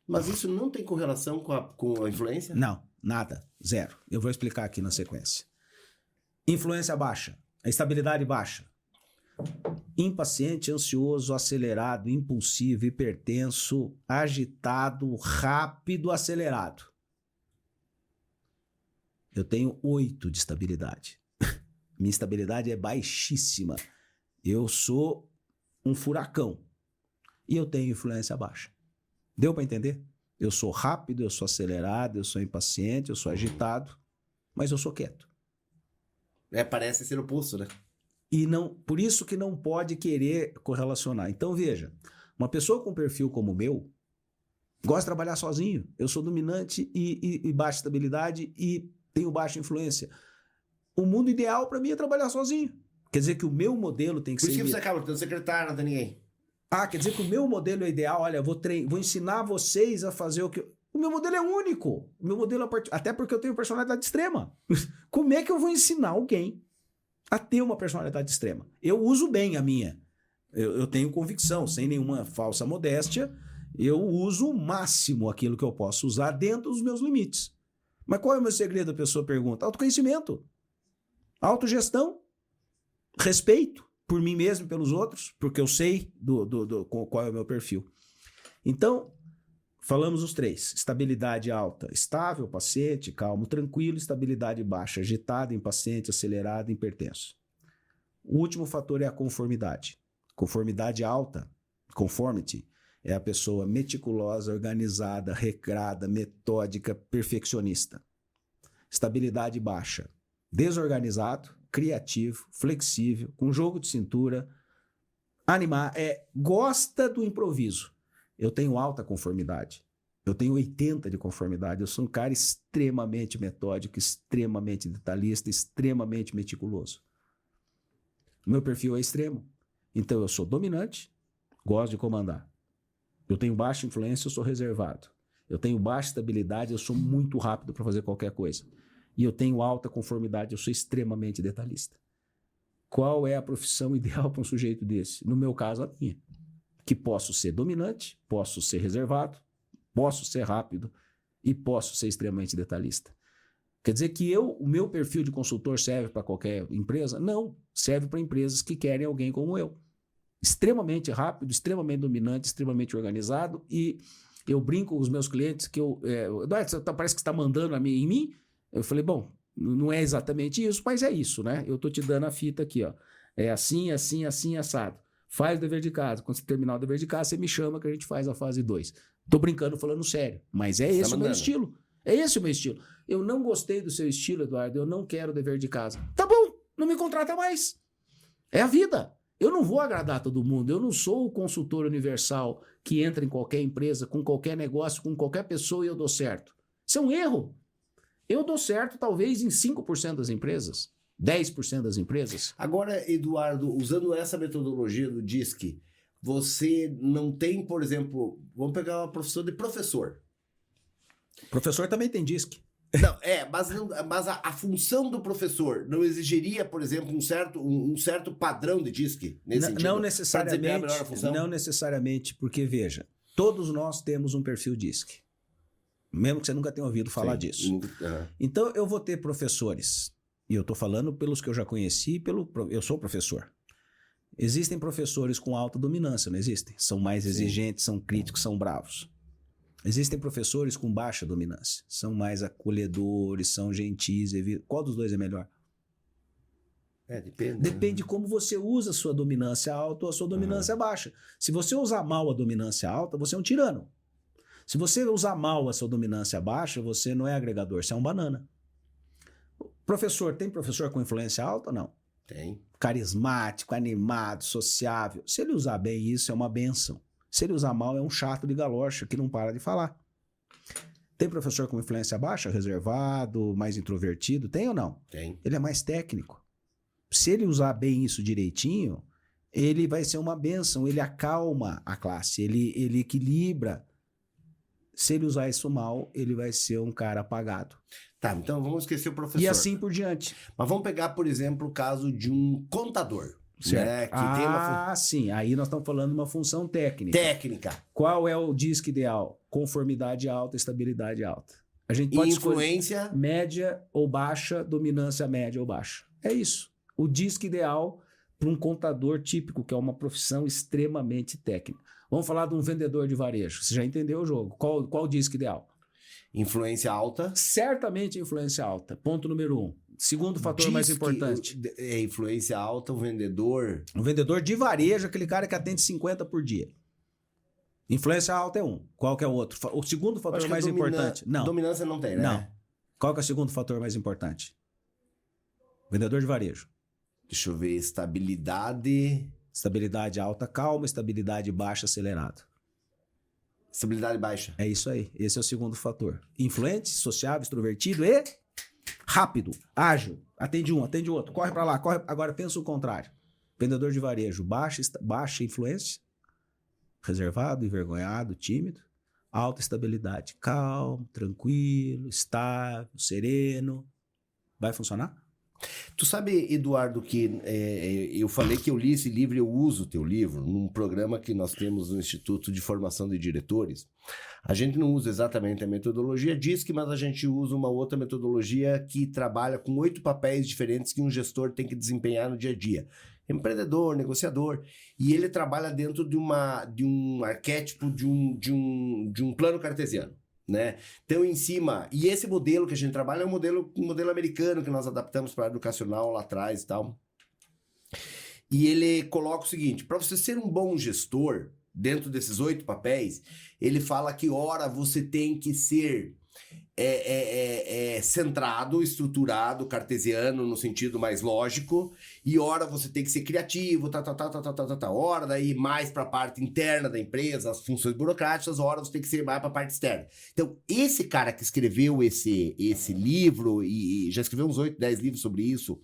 Mas isso não tem correlação com a influência? Não, nada. 0. Eu vou explicar aqui na sequência. Influência baixa. A estabilidade baixa. Impaciente, ansioso, acelerado, impulsivo, hipertenso, agitado, rápido, acelerado. Eu tenho 8 de estabilidade. Minha estabilidade é baixíssima. Eu sou um furacão e eu tenho influência baixa. Deu para entender? Eu sou rápido, eu sou acelerado, eu sou impaciente, eu sou agitado, mas eu sou quieto. Parece ser oposto, né? E não, por isso que não pode querer correlacionar. Então veja, uma pessoa com perfil como o meu gosta de trabalhar sozinho. Eu sou dominante e baixa estabilidade e tenho baixa influência. O mundo ideal para mim é trabalhar sozinho. Quer dizer que o meu modelo tem que Por ser... isso que você acaba tendo secretário, não tem ninguém. Quer dizer que o meu modelo é ideal. Olha, vou ensinar vocês a fazer o que... O meu modelo é único. O meu modelo é até porque eu tenho personalidade extrema. Como é que eu vou ensinar alguém a ter uma personalidade extrema? Eu uso bem a minha. Eu tenho convicção, sem nenhuma falsa modéstia. Eu uso o máximo aquilo que eu posso usar dentro dos meus limites. Mas qual é o meu segredo? A pessoa pergunta. Autoconhecimento. Autogestão. Respeito por mim mesmo e pelos outros, porque eu sei qual é o meu perfil. Então, falamos os três. Estabilidade alta, estável, paciente, calmo, tranquilo. Estabilidade baixa, agitado, impaciente, acelerado, hipertenso. O último fator é a conformidade. Conformidade alta, conformity, é a pessoa meticulosa, organizada, regrada, metódica, perfeccionista. Estabilidade baixa, desorganizado, criativo, flexível, com jogo de cintura, gosta do improviso. Eu tenho alta conformidade. Eu tenho 80 de conformidade. Eu sou um cara extremamente metódico, extremamente detalhista, extremamente meticuloso. O meu perfil é extremo. Então eu sou dominante, gosto de comandar. Eu tenho baixa influência, eu sou reservado. Eu tenho baixa estabilidade, eu sou muito rápido para fazer qualquer coisa. E eu tenho alta conformidade, eu sou extremamente detalhista. Qual é a profissão ideal para um sujeito desse? No meu caso, a minha. Que posso ser dominante, posso ser reservado, posso ser rápido e posso ser extremamente detalhista. Quer dizer que o meu perfil de consultor serve para qualquer empresa? Não, serve para empresas que querem alguém como eu. Extremamente rápido, extremamente dominante, extremamente organizado, e eu brinco com os meus clientes que parece que você está mandando em mim. Eu falei, bom, não é exatamente isso, mas é isso, né? Eu tô te dando a fita aqui, ó. É assim, assim, assim, assado. Faz o dever de casa. Quando você terminar o dever de casa, você me chama que a gente faz a fase 2. Tô brincando, falando sério, mas é esse o meu estilo. É esse o meu estilo. Eu não gostei do seu estilo, Eduardo, eu não quero dever de casa. Tá bom, não me contrata mais. É a vida. Eu não vou agradar todo mundo. Eu não sou o consultor universal que entra em qualquer empresa, com qualquer negócio, com qualquer pessoa e eu dou certo. Isso é um erro. Eu dou certo talvez em 5% das empresas, 10% das empresas. Agora, Eduardo, usando essa metodologia do DISC, você não tem, por exemplo, vamos pegar uma profissão de professor. Professor também tem DISC. Não, mas a função do professor não exigiria, por exemplo, um certo padrão de DISC nesse sentido? Não necessariamente, porque veja, todos nós temos um perfil DISC. Mesmo que você nunca tenha ouvido falar disso. Uhum. Então, eu vou ter professores, e eu estou falando pelos que eu já conheci, eu sou professor. Existem professores com alta dominância, não existem? São mais exigentes, são críticos, são bravos. Existem professores com baixa dominância, são mais acolhedores, são gentis. Qual dos dois é melhor? Depende. Depende de como você usa a sua dominância alta ou a sua dominância baixa. Se você usar mal a dominância alta, você é um tirano. Se você usar mal a sua dominância baixa, você não é agregador, você é um banana. Professor, tem professor com influência alta ou não? Tem. Carismático, animado, sociável. Se ele usar bem isso, é uma bênção. Se ele usar mal, é um chato de galocha que não para de falar. Tem professor com influência baixa, reservado, mais introvertido? Tem ou não? Tem. Ele é mais técnico. Se ele usar bem isso direitinho, ele vai ser uma bênção, ele acalma a classe, ele equilibra. Se ele usar isso mal, ele vai ser um cara apagado. Tá, então vamos esquecer o professor. E assim por diante. Mas vamos pegar, por exemplo, o caso de um contador. Certo. Né, sim. Aí nós estamos falando de uma função técnica. Técnica. Qual é o DISC ideal? Conformidade alta, estabilidade alta. A gente pode influência escolher média ou baixa, dominância média ou baixa. É isso. O DISC ideal para um contador típico, que é uma profissão extremamente técnica. Vamos falar de um vendedor de varejo. Você já entendeu o jogo. Qual o DISC ideal? Influência alta. Certamente influência alta. Ponto número 1. Segundo fator mais importante. É influência alta, o vendedor. Um vendedor de varejo, aquele cara que atende 50 por dia. Influência alta é um. Qual que é o outro? O segundo fator mais importante. Não. Dominância não tem, né? Não. Qual que é o segundo fator mais importante? Vendedor de varejo. Deixa eu ver. Estabilidade. Estabilidade alta, calma. Estabilidade baixa, acelerado. Estabilidade baixa. É isso aí. Esse é o segundo fator. Influente, sociável, extrovertido e rápido, ágil, atende um, atende o outro, corre para lá, corre. Agora pensa o contrário. Vendedor de varejo, baixa influência, reservado, envergonhado, tímido, alta estabilidade, calmo, tranquilo, estável, sereno. Vai funcionar? Tu sabe, Eduardo, que eu falei que eu li esse livro e eu uso o teu livro num programa que nós temos no Instituto de Formação de Diretores. A gente não usa exatamente a metodologia DISC, mas a gente usa uma outra metodologia que trabalha com 8 papéis diferentes que um gestor tem que desempenhar no dia a dia. Empreendedor, negociador, e ele trabalha dentro de um arquétipo de um plano cartesiano. Né? Então, em cima, e esse modelo que a gente trabalha é um modelo americano que nós adaptamos para educacional lá atrás e tal. E ele coloca o seguinte: para você ser um bom gestor, dentro desses 8 papéis, ele fala que, ora, você tem que ser centrado, estruturado, cartesiano no sentido mais lógico, e ora você tem que ser criativo, ora daí mais para a parte interna da empresa, as funções burocráticas, ora você tem que ser mais para a parte externa. Então, esse cara que escreveu esse livro, e já escreveu uns 8, 10 livros sobre isso,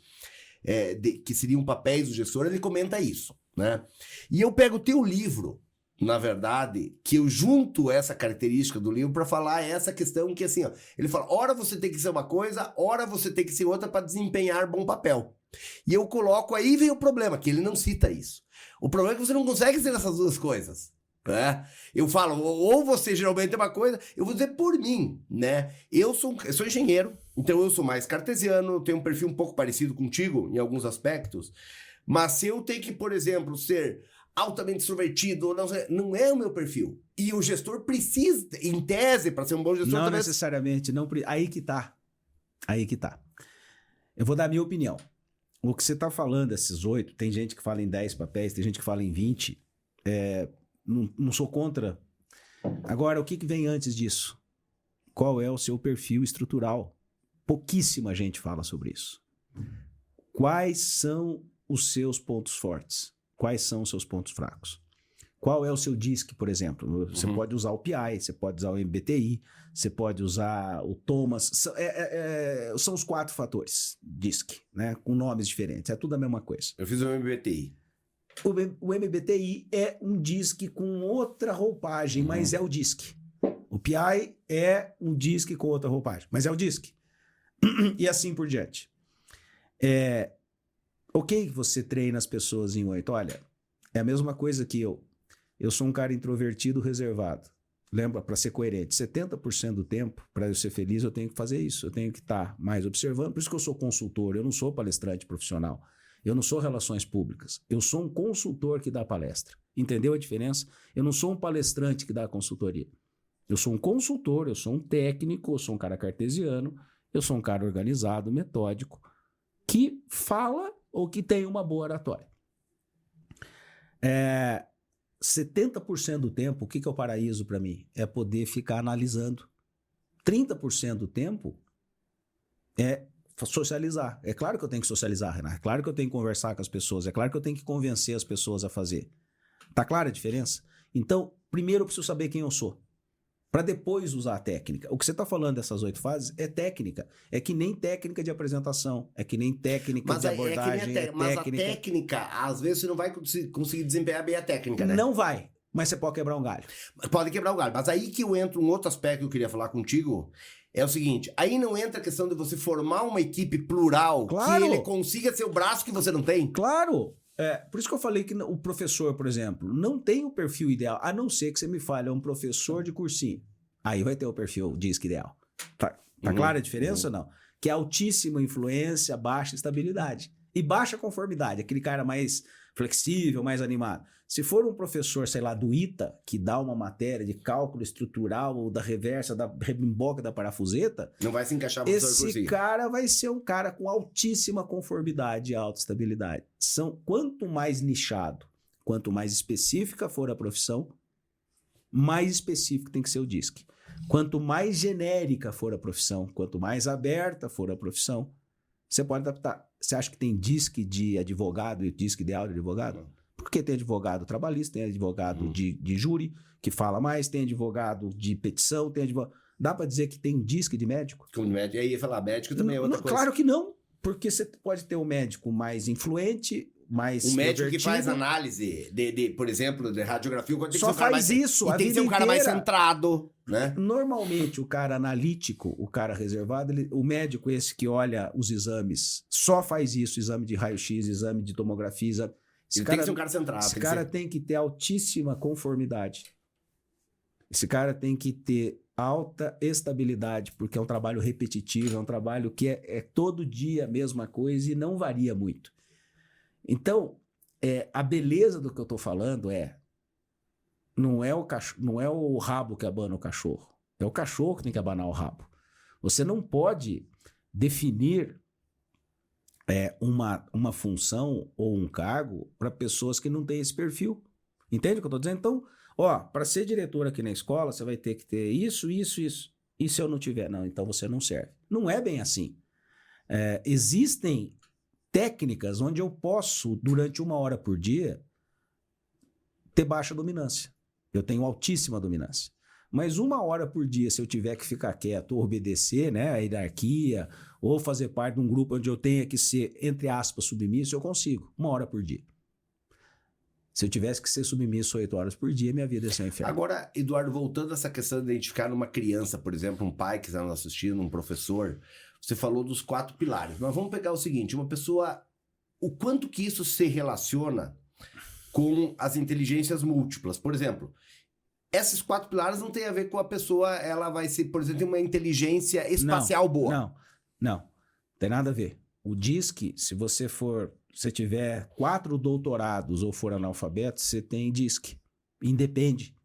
que seriam papéis do gestor, ele comenta isso, né? E eu pego o teu livro, na verdade, que eu junto essa característica do livro para falar essa questão que, assim, ó, ele fala, ora você tem que ser uma coisa, ora você tem que ser outra para desempenhar bom papel. E eu coloco, aí vem o problema, que ele não cita isso. O problema é que você não consegue ser essas duas coisas, né? Eu falo, ou você geralmente é uma coisa, eu vou dizer por mim, né? Eu sou engenheiro, então eu sou mais cartesiano, tenho um perfil um pouco parecido contigo em alguns aspectos, mas se eu tenho que, por exemplo, ser altamente extrovertido, não é o meu perfil. E o gestor precisa, em tese, para ser um bom gestor... Não necessariamente, não. Aí que tá. Eu vou dar a minha opinião. O que você está falando, esses 8, tem gente que fala em 10 papéis, tem gente que fala em 20. Não sou contra. Agora, o que vem antes disso? Qual é o seu perfil estrutural? Pouquíssima gente fala sobre isso. Quais são os seus pontos fortes? Quais são os seus pontos fracos? Qual é o seu DISC, por exemplo? Você pode usar o PI, você pode usar o MBTI, você pode usar o Thomas. São os 4 fatores DISC, né? Com nomes diferentes. É tudo a mesma coisa. Eu fiz o MBTI. O MBTI é um DISC com outra roupagem, mas é o DISC. O PI é um DISC com outra roupagem, mas é o DISC. E assim por diante. Ok, você treina as pessoas em 8. Olha, é a mesma coisa que eu. Eu sou um cara introvertido, reservado. Lembra, para ser coerente, 70% do tempo, para eu ser feliz, eu tenho que fazer isso. Eu tenho que estar mais observando. Por isso que eu sou consultor, eu não sou palestrante profissional. Eu não sou relações públicas. Eu sou um consultor que dá palestra. Entendeu a diferença? Eu não sou um palestrante que dá consultoria. Eu sou um consultor, eu sou um técnico, eu sou um cara cartesiano, eu sou um cara organizado, metódico, que fala ou que tem uma boa oratória. 70% do tempo, o que é o paraíso para mim? É poder ficar analisando. 30% do tempo é socializar. É claro que eu tenho que socializar, Renato. É claro que eu tenho que conversar com as pessoas. É claro que eu tenho que convencer as pessoas a fazer. Tá clara a diferença? Então, primeiro eu preciso saber quem eu sou, para depois usar a técnica. O que você está falando dessas 8 fases é técnica. É que nem técnica de apresentação, é que nem técnica de abordagem. Mas a técnica, às vezes você não vai conseguir desempenhar bem a técnica, né? Não vai, mas você pode quebrar um galho. Pode quebrar um galho, mas aí que eu entro um outro aspecto que eu queria falar contigo, é o seguinte, aí não entra a questão de você formar uma equipe plural, claro, que ele consiga ser o braço que você não tem. Claro! Por isso que eu falei que o professor, por exemplo, não tem o perfil ideal, a não ser que você me fale, é um professor de cursinho. Aí vai ter o perfil DISC ideal. Tá clara a diferença ou não? Que é altíssima influência, baixa estabilidade. E baixa conformidade, aquele cara mais flexível, mais animado. Se for um professor, sei lá, do ITA, que dá uma matéria de cálculo estrutural ou da reversa, da rebimboca da parafuseta, não vai se encaixar no professor esse cara vai ser um cara com altíssima conformidade e alta estabilidade. Quanto mais nichado, quanto mais específica for a profissão, mais específico tem que ser o DISC. Quanto mais genérica for a profissão, quanto mais aberta for a profissão, você pode adaptar. Você acha que tem DISC de advogado e DISC ideal de advogado? Não. Porque tem advogado trabalhista, tem advogado de júri, que fala mais, tem advogado de petição, tem advogado... Dá para dizer que tem DISC de médico? Como médico, e aí ia falar, médico também é outra coisa. Claro que não, porque você pode ter um médico mais influente, mais Um médico que extrovertido. faz análise por exemplo, de radiografia, tem que Só ser um cara faz mais, isso e a tem que vida ser um cara mais inteira. centrado, né? Normalmente, o cara analítico, o cara reservado, o médico esse que olha os exames, só faz isso, exame de raio-x, exame de tomografia, exame... Ele tem que ser um cara centrado. Esse cara tem que ter altíssima conformidade. Esse cara tem que ter alta estabilidade, porque é um trabalho repetitivo, é um trabalho que é todo dia a mesma coisa e não varia muito. Então, a beleza do que eu estou falando não é o rabo que abana o cachorro, é o cachorro que tem que abanar o rabo. Você não pode definir uma função ou um cargo para pessoas que não têm esse perfil. Entende o que eu estou dizendo? Então, para ser diretor aqui na escola, você vai ter que ter isso, isso, isso. E se eu não tiver? Não, então você não serve. Não é bem assim. Existem técnicas onde eu posso, durante 1 hora por dia, ter baixa dominância. Eu tenho altíssima dominância. Mas 1 hora por dia, se eu tiver que ficar quieto ou obedecer, né, a hierarquia, ou fazer parte de um grupo onde eu tenha que ser, entre aspas, submisso, eu consigo. 1 hora por dia. Se eu tivesse que ser submisso 8 horas por dia, minha vida ia ser um inferno. Agora, Eduardo, voltando a essa questão de identificar numa criança, por exemplo, um pai que está nos assistindo, um professor, você falou dos 4 pilares. Mas vamos pegar o seguinte, uma pessoa, o quanto que isso se relaciona com as inteligências múltiplas? Por exemplo, esses 4 pilares não tem a ver com a pessoa, ela vai ser, por exemplo, uma inteligência espacial boa. Não. Tem nada a ver. O DISC, se você tiver 4 doutorados ou for analfabeto, você tem DISC. Independe.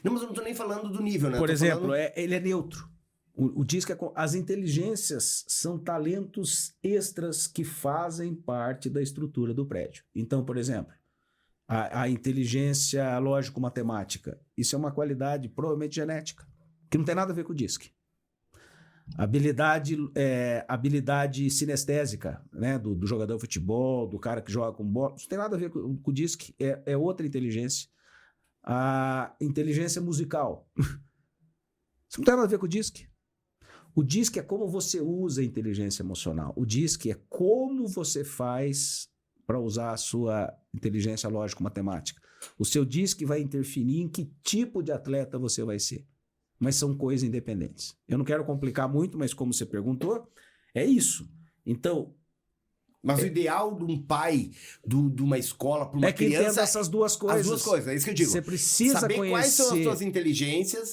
Não, mas eu não estou nem falando do nível, né? Por exemplo, ele é neutro. O DISC as inteligências são talentos extras que fazem parte da estrutura do prédio. Então, por exemplo, a inteligência lógico-matemática, isso é uma qualidade provavelmente genética, que não tem nada a ver com o DISC. Habilidade sinestésica, né, do jogador de futebol, do cara que joga com bola, isso não tem nada a ver com o DISC, é outra inteligência. A inteligência musical, isso não tem nada a ver com o DISC. O DISC é como você usa a inteligência emocional. O DISC é como você faz para usar a sua inteligência lógico-matemática. O seu DISC vai interferir em que tipo de atleta você vai ser. Mas são coisas independentes. Eu não quero complicar muito, mas como você perguntou, é isso. Então... Mas o ideal de um pai, de uma escola, para uma criança... É que entenda essas duas coisas. As duas coisas, é isso que eu digo. Você precisa saber conhecer... quais são as suas inteligências...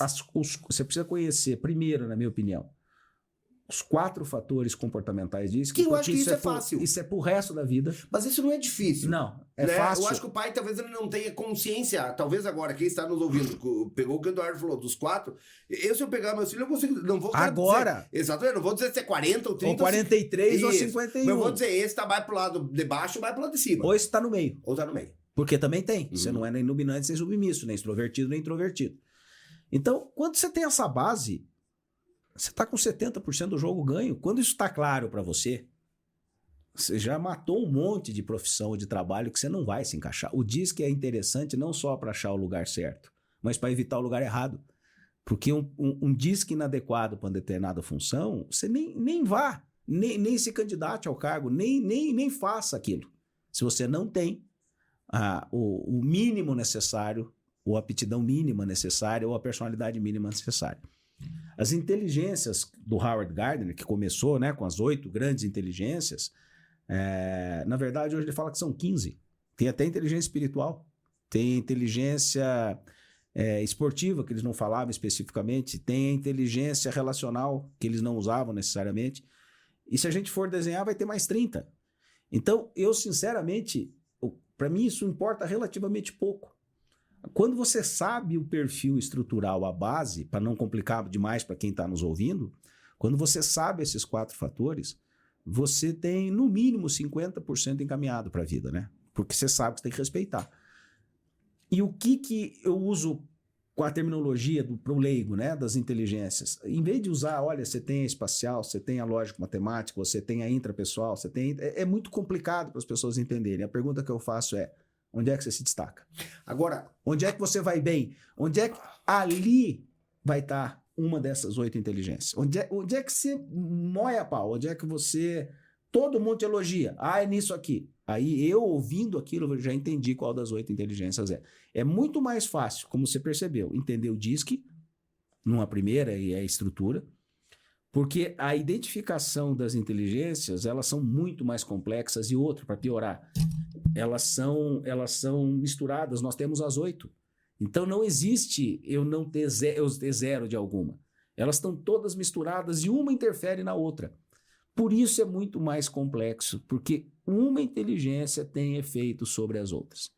Você precisa conhecer, primeiro, na minha opinião, os 4 fatores comportamentais disso. Que eu acho que isso é fácil. Isso é pro resto da vida. Mas isso não é difícil. Não, é fácil. Eu acho que o pai talvez ele não tenha consciência, talvez agora, quem está nos ouvindo, pegou o que o Eduardo falou, dos 4, se eu pegar meus filhos, eu consigo, não vou... Agora! Exatamente, não vou dizer se é 40 ou 30... Ou 43 ou 51. Mas eu vou dizer, esse tá mais pro lado de baixo, vai pro lado de cima. Ou esse tá no meio. Ou tá no meio. Porque também tem. Você não é nem dominante, nem submisso, nem extrovertido, nem introvertido. Então, quando você tem essa base... Você está com 70% do jogo ganho. Quando isso está claro para você, você já matou um monte de profissão, de trabalho que você não vai se encaixar. O DISC é interessante não só para achar o lugar certo, mas para evitar o lugar errado. Porque um DISC inadequado para uma determinada função, você nem vá, nem se candidate ao cargo, nem faça aquilo. Se você não tem o mínimo necessário, ou a aptidão mínima necessária, ou a personalidade mínima necessária. As inteligências do Howard Gardner, que começou, né, com as 8 grandes inteligências, na verdade hoje ele fala que são 15. Tem até inteligência espiritual, tem inteligência esportiva, que eles não falavam especificamente, tem a inteligência relacional, que eles não usavam necessariamente, e se a gente for desenhar vai ter mais 30. Então eu sinceramente, para mim isso importa relativamente pouco. Quando você sabe o perfil estrutural, a base, para não complicar demais para quem está nos ouvindo, quando você sabe esses 4 fatores, você tem no mínimo 50% encaminhado para a vida, né? Porque você sabe que você tem que respeitar. E o que eu uso com a terminologia pro leigo, né, das inteligências? Em vez de usar, olha, você tem a espacial, você tem a lógico-matemática, você tem a intrapessoal, você tem... É muito complicado para as pessoas entenderem. A pergunta que eu faço é, onde é que você se destaca? Agora, onde é que você vai bem? Onde é que ali vai estar uma dessas 8 inteligências? Onde é que você moia a pau? Onde é que você... Todo mundo te elogia. Ah, é nisso aqui. Aí eu, ouvindo aquilo, eu já entendi qual das 8 inteligências é. É muito mais fácil, como você percebeu, entender o DISC, numa primeira, e a estrutura, porque a identificação das inteligências, elas são muito mais complexas. E outra, para piorar, elas são misturadas. Nós temos as 8. Então não existe eu ter zero de alguma. Elas estão todas misturadas e uma interfere na outra. Por isso é muito mais complexo, porque uma inteligência tem efeito sobre as outras.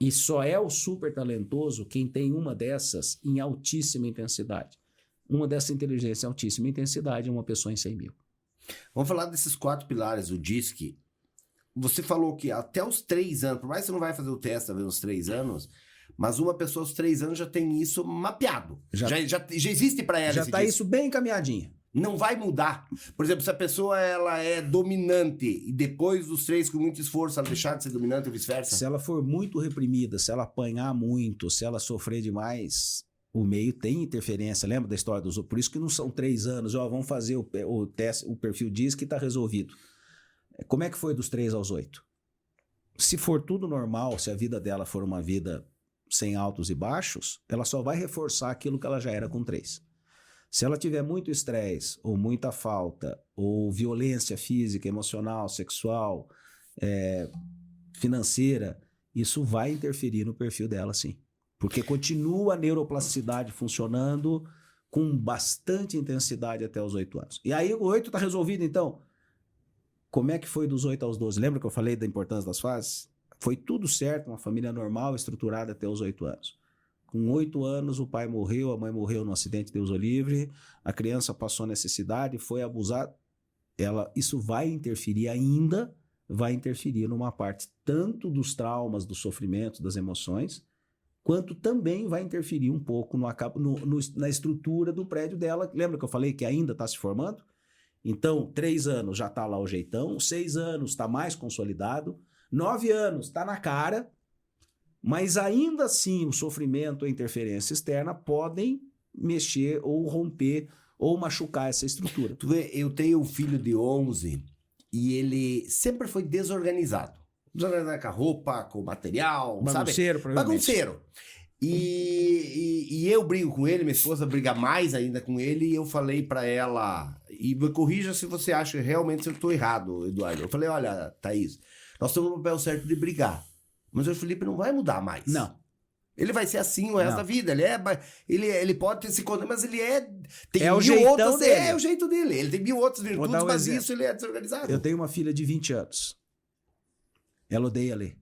E só é o super talentoso quem tem uma dessas em altíssima intensidade. Uma dessa inteligência em altíssima intensidade é uma pessoa em 100 mil. Vamos falar desses 4 pilares, o DISC. Você falou que até os 3 anos, por mais que você não vai fazer o teste até os 3 anos, mas uma pessoa aos 3 anos já tem isso mapeado. Já existe para ela. Já está isso bem encaminhadinho. Não vai mudar. Por exemplo, se a pessoa ela é dominante e depois dos 3, com muito esforço, ela deixar de ser dominante ou vice-versa? Se ela for muito reprimida, se ela apanhar muito, se ela sofrer demais, o meio tem interferência. Lembra da história dos... Por isso que não são 3 anos. Vamos fazer o teste, o perfil diz que está resolvido. Como é que foi dos 3 aos 8? Se for tudo normal, se a vida dela for uma vida sem altos e baixos, ela só vai reforçar aquilo que ela já era com 3. Se ela tiver muito estresse, ou muita falta, ou violência física, emocional, sexual, financeira, isso vai interferir no perfil dela, sim. Porque continua a neuroplasticidade funcionando com bastante intensidade até os 8 anos. E aí o 8 está resolvido, então. Como é que foi dos 8 aos 12? Lembra que eu falei da importância das fases? Foi tudo certo, uma família normal, estruturada até os 8 anos. Com 8 anos, o pai morreu, a mãe morreu no acidente, Deus o livre, a criança passou necessidade, foi abusada. Isso vai interferir ainda, vai interferir numa parte tanto dos traumas, do sofrimento, das emoções, quanto também vai interferir um pouco na estrutura do prédio dela. Lembra que eu falei que ainda está se formando? Então, 3 anos já está lá o jeitão, 6 anos está mais consolidado, 9 anos está na cara, mas ainda assim o sofrimento e a interferência externa podem mexer ou romper ou machucar essa estrutura. Tu vê, eu tenho um filho de 11 e ele sempre foi desorganizado. Desorganizado com a roupa, com o material, bagunceiro, sabe? Bagunceiro. E eu brigo com ele, minha esposa briga mais ainda com ele, e eu falei pra ela, e me corrija se você acha realmente se eu tô errado, Eduardo. Eu falei, olha, Thaís, nós estamos no papel certo de brigar, mas o Felipe não vai mudar mais. Não. Ele vai ser assim o resto da vida. Ele pode ter se conta, mas ele tem é mil o jeitão outras. Dele. É o jeito dele. Ele tem 1000 outras virtudes, mas exemplo. isso ele é desorganizado. Eu tenho uma filha de 20 anos. Ela odeia ler.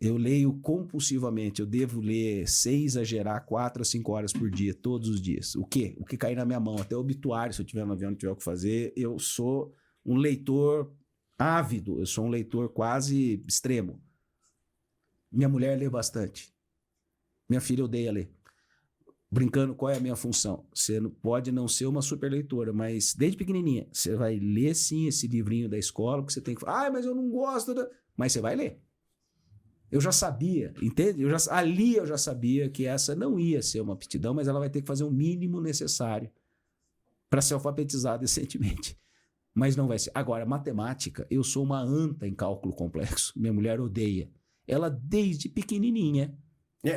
Eu leio compulsivamente. Eu devo ler, sem exagerar, 4 a 5 horas por dia, todos os dias. O quê? O que cair na minha mão. Até obituário, se eu tiver no avião, não tiver o que fazer. Eu sou um leitor ávido. Eu sou um leitor quase extremo. Minha mulher lê bastante. Minha filha odeia ler. Brincando, qual é a minha função? Você pode não ser uma super leitora, mas desde pequenininha, você vai ler sim esse livrinho da escola, que você tem que falar, mas eu não gosto, mas você vai ler. Eu já sabia, entende? Ali eu já sabia que essa não ia ser uma aptidão, mas ela vai ter que fazer o mínimo necessário para se alfabetizar decentemente. Mas não vai ser. Agora, matemática, eu sou uma anta em cálculo complexo. Minha mulher odeia. Ela, desde pequenininha,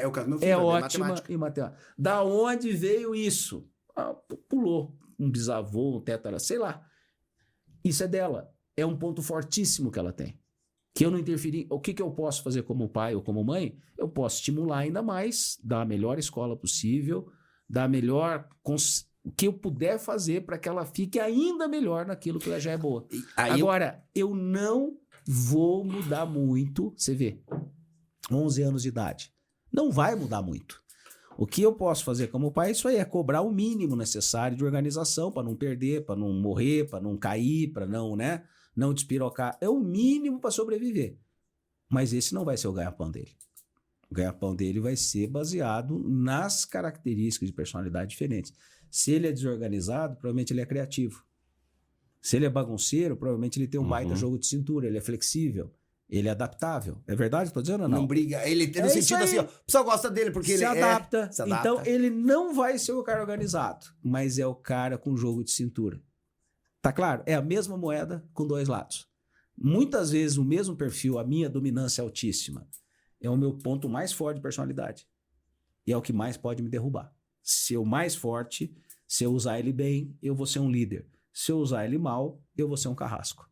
o caso do meu filho, é ótima em matemática. Da onde veio isso? Pulou. Um bisavô, um tetara, sei lá. Isso é dela. É um ponto fortíssimo que ela tem. Que eu não interferi. O que eu posso fazer como pai ou como mãe? Eu posso estimular ainda mais, dar a melhor escola possível, dar a melhor... o que eu puder fazer para que ela fique ainda melhor naquilo que ela já é boa. Agora, eu não vou mudar muito. Você vê, 11 anos de idade. Não vai mudar muito. O que eu posso fazer como pai, isso aí, é cobrar o mínimo necessário de organização para não perder, para não morrer, para não cair, para não despirocar. É o mínimo para sobreviver. Mas esse não vai ser o ganha-pão dele. O ganha-pão dele vai ser baseado nas características de personalidade diferentes. Se ele é desorganizado, provavelmente ele é criativo. Se ele é bagunceiro, provavelmente ele tem um baita jogo de cintura, ele é flexível. Ele é adaptável. É verdade? Estou dizendo ou não? Não briga. Ele tem no sentido assim, ó, o pessoal gosta dele porque se ele adapta. se adapta. Então, ele não vai ser o cara organizado, mas é o cara com jogo de cintura. Tá claro? É a mesma moeda com dois lados. Muitas vezes o mesmo perfil, a minha dominância altíssima, é o meu ponto mais forte de personalidade. E é o que mais pode me derrubar. Se eu mais forte, se eu usar ele bem, eu vou ser um líder. Se eu usar ele mal, eu vou ser um carrasco.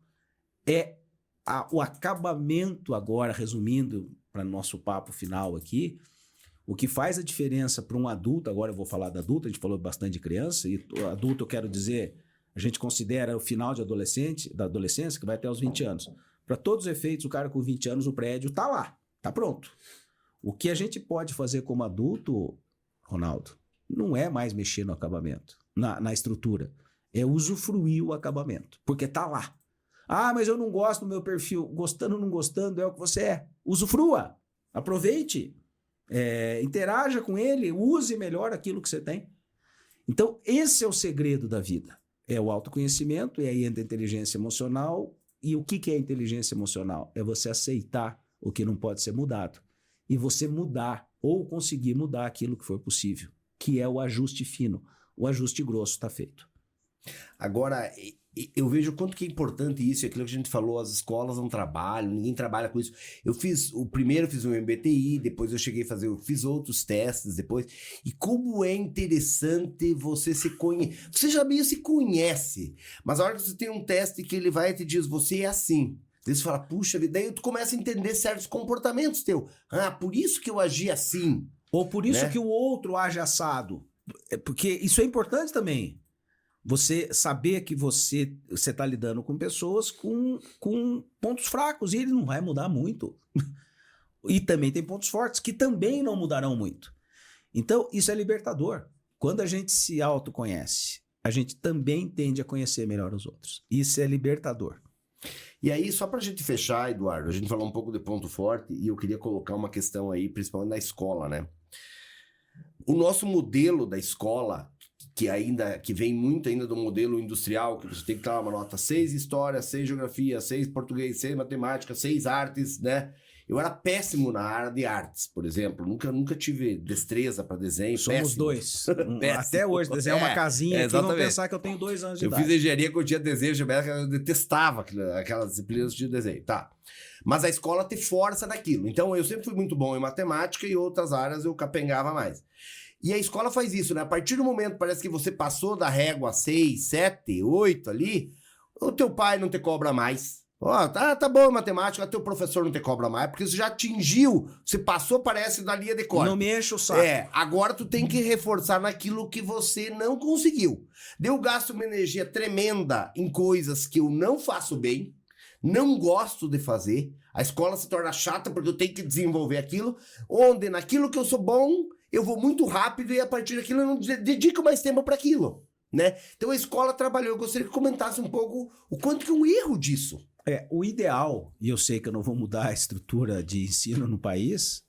O acabamento agora, resumindo para nosso papo final aqui, o que faz a diferença para um adulto, agora eu vou falar da adulto, a gente falou bastante de criança, e adulto eu quero dizer, a gente considera o final da adolescência, que vai até os 20 anos. Para todos os efeitos, o cara com 20 anos, o prédio está lá, está pronto. O que a gente pode fazer como adulto, Ronaldo, não é mais mexer no acabamento, na estrutura, é usufruir o acabamento, porque está lá. Ah, mas eu não gosto do meu perfil. Gostando ou não gostando é o que você é. Usufrua, aproveite, interaja com ele, use melhor aquilo que você tem. Então, esse é o segredo da vida. É o autoconhecimento, e aí entra a inteligência emocional. E o que é inteligência emocional? É você aceitar o que não pode ser mudado. E você mudar, ou conseguir mudar aquilo que for possível, que é o ajuste fino. O ajuste grosso está feito. Agora, eu vejo o quanto que é importante isso, aquilo que a gente falou, as escolas não trabalham, ninguém trabalha com isso. Eu fiz um MBTI, depois eu fiz outros testes depois, e como é interessante você se conhecer. Você já meio se conhece, mas a hora que você tem um teste que ele vai e te diz, você é assim. Daí você fala, puxa vida, daí tu começa a entender certos comportamentos teus. Ah, por isso que eu agi assim. Ou por isso né? que o outro age assado. Porque isso é importante também. Você saber que você está lidando com pessoas com pontos fracos e ele não vai mudar muito. E também tem pontos fortes que também não mudarão muito. Então, isso é libertador. Quando a gente se autoconhece, a gente também tende a conhecer melhor os outros. Isso é libertador. E aí, só pra gente fechar, Eduardo, a gente falou um pouco de ponto forte e eu queria colocar uma questão aí, principalmente na escola, né? O nosso modelo da escola, que vem muito ainda do modelo industrial, que você tem que ter uma nota 6 história, 6 geografia, 6 português, 6 matemática, 6 artes, né? Eu era péssimo na área de artes, por exemplo. Nunca tive destreza para desenho. Somos péssimo. Dois. Até hoje, desenhar uma casinha aqui, vão pensar que eu tenho 2 anos de idade. Eu fiz engenharia que eu tinha desenho geométrico, eu detestava aquelas disciplinas de desenho. Tá. Mas a escola te força naquilo. Então, eu sempre fui muito bom em matemática e outras áreas eu capengava mais. E a escola faz isso, né? A partir do momento, parece que você passou da régua 6, 7, 8 ali, o teu pai não te cobra mais. Ó, tá bom em matemática, teu professor não te cobra mais, porque você já atingiu, você passou, parece, da linha de corte. Não me enche o saco. Agora tu tem que reforçar naquilo que você não conseguiu. Eu gasto uma energia tremenda em coisas que eu não faço bem, não gosto de fazer, a escola se torna chata porque eu tenho que desenvolver aquilo, onde naquilo que eu sou bom, eu vou muito rápido e a partir daquilo eu não dedico mais tempo para aquilo, né? Então a escola trabalhou, eu gostaria que comentasse um pouco o quanto que é um erro disso. O ideal, e eu sei que eu não vou mudar a estrutura de ensino no país,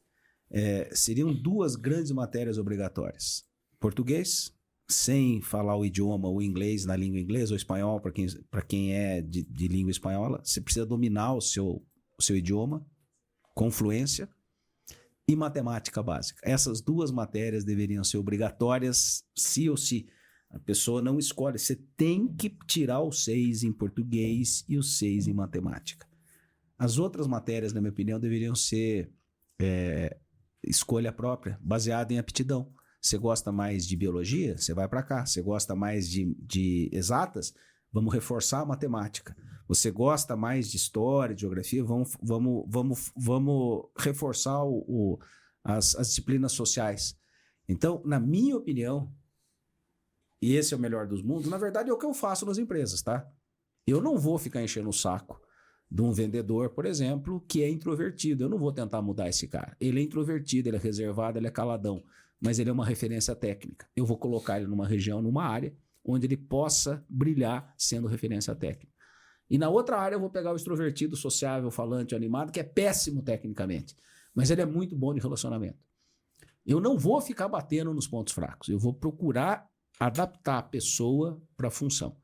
seriam 2 grandes matérias obrigatórias. Português, sem falar o idioma, o inglês na língua inglesa, ou espanhol, para quem é de língua espanhola, você precisa dominar o seu idioma com fluência, e matemática básica. Essas 2 matérias deveriam ser obrigatórias, sim ou sim. A pessoa não escolhe, você tem que tirar o 6 em português e o 6 em matemática. As outras matérias, na minha opinião, deveriam ser escolha própria, baseada em aptidão. Você gosta mais de biologia? Você vai para cá. Você gosta mais de exatas? Vamos reforçar a matemática. Você gosta mais de história, de geografia? Vamos reforçar as disciplinas sociais. Então, na minha opinião, e esse é o melhor dos mundos, na verdade é o que eu faço nas empresas, tá? Eu não vou ficar enchendo o saco de um vendedor, por exemplo, que é introvertido. Eu não vou tentar mudar esse cara. Ele é introvertido, ele é reservado, ele é caladão, mas ele é uma referência técnica. Eu vou colocar ele numa região, numa área, onde ele possa brilhar sendo referência técnica. E na outra área eu vou pegar o extrovertido, sociável, falante, animado, que é péssimo tecnicamente, mas ele é muito bom de relacionamento. Eu não vou ficar batendo nos pontos fracos, eu vou procurar adaptar a pessoa para a função.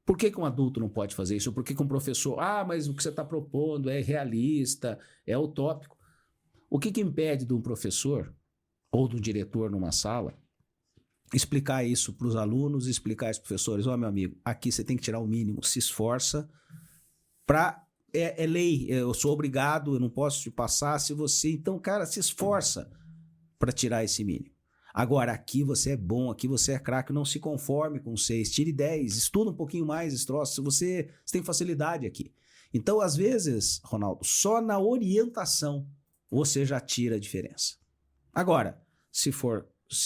Por que um adulto não pode fazer isso? Por que um professor... mas o que você está propondo é realista, é utópico. O que impede de um professor ou de um diretor numa sala explicar isso para os alunos, explicar isso para os professores? Meu amigo, aqui você tem que tirar o mínimo, se esforça para... É lei, eu sou obrigado, eu não posso te passar se você... Então, cara, se esforça para tirar esse mínimo. Agora, aqui você é bom, aqui você é craque, não se conforme com 6, tire 10, estuda um pouquinho mais esse troço, você tem facilidade aqui. Então, às vezes, Ronaldo, só na orientação você já tira a diferença. Agora, se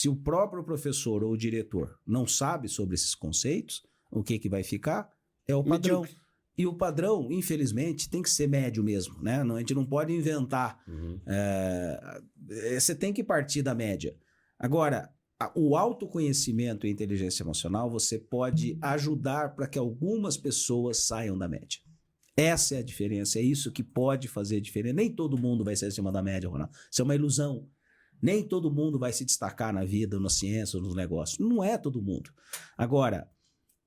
o próprio professor ou o diretor não sabe sobre esses conceitos, o que vai ficar é o padrão. Medíocre. E o padrão, infelizmente, tem que ser médio mesmo, né? A gente não pode inventar. Você tem que partir da média. Agora, o autoconhecimento e a inteligência emocional, você pode ajudar para que algumas pessoas saiam da média. Essa é a diferença, é isso que pode fazer a diferença. Nem todo mundo vai ser acima da média, Ronaldo. Isso é uma ilusão. Nem todo mundo vai se destacar na vida, na ciência, nos negócios. Não é todo mundo. Agora,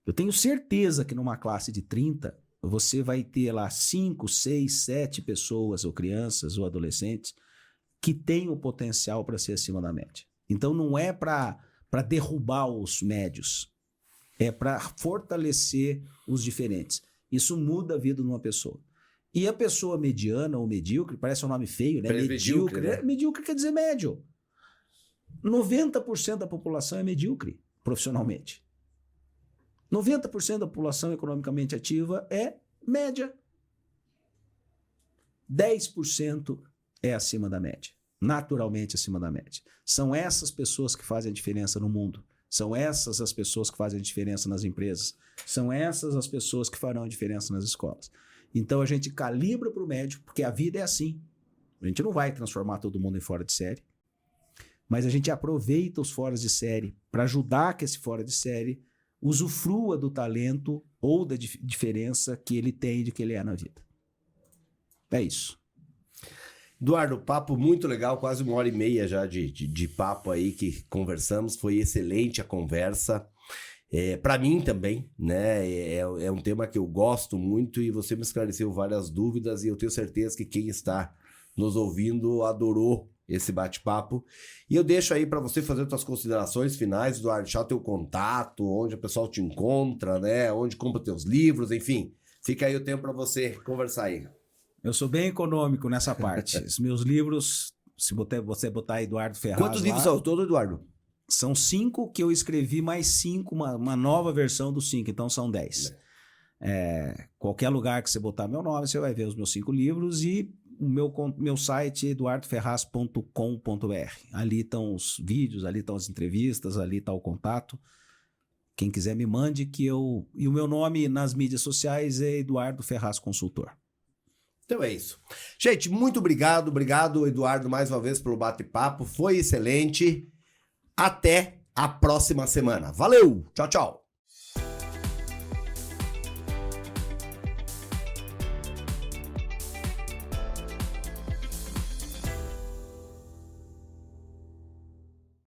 eu tenho certeza que numa classe de 30, você vai ter lá 5, 6, 7 pessoas, ou crianças, ou adolescentes, que têm o potencial para ser acima da média. Então não é para derrubar os médios, é para fortalecer os diferentes. Isso muda a vida de uma pessoa. E a pessoa mediana ou medíocre, parece um nome feio, né? Medíocre, né? Medíocre quer dizer médio. 90% da população é medíocre profissionalmente. 90% da população economicamente ativa é média. 10% é acima da média. Naturalmente acima da média. São essas pessoas que fazem a diferença no mundo. São essas as pessoas que fazem a diferença nas empresas. São essas as pessoas que farão a diferença nas escolas. Então a gente calibra para o médio, porque a vida é assim. A gente não vai transformar todo mundo em fora de série, mas a gente aproveita os fora de série para ajudar que esse fora de série usufrua do talento ou da diferença que ele tem de que ele é na vida. É isso. Eduardo, papo muito legal, quase 1h30 já de papo aí que conversamos, foi excelente a conversa. Para mim também, né? É um tema que eu gosto muito e você me esclareceu várias dúvidas e eu tenho certeza que quem está nos ouvindo adorou esse bate-papo. E eu deixo aí para você fazer suas considerações finais, Eduardo, deixar o teu contato, onde o pessoal te encontra, né? Onde compra teus livros, enfim. Fica aí o tempo para você conversar aí. Eu sou bem econômico nessa parte. Os meus livros, se você botar Eduardo Ferraz Quantos livros são todos, Eduardo? São 5 que eu escrevi, mais 5, uma nova versão dos 5, então são 10. Qualquer lugar que você botar meu nome, você vai ver os meus 5 livros e o meu site é eduardoferraz.com.br. Ali estão os vídeos, ali estão as entrevistas, ali está o contato. Quem quiser me mande E o meu nome nas mídias sociais é Eduardo Ferraz Consultor. Então é isso. Gente, muito obrigado. Obrigado, Eduardo, mais uma vez pelo bate-papo. Foi excelente. Até a próxima semana. Valeu! Tchau, tchau!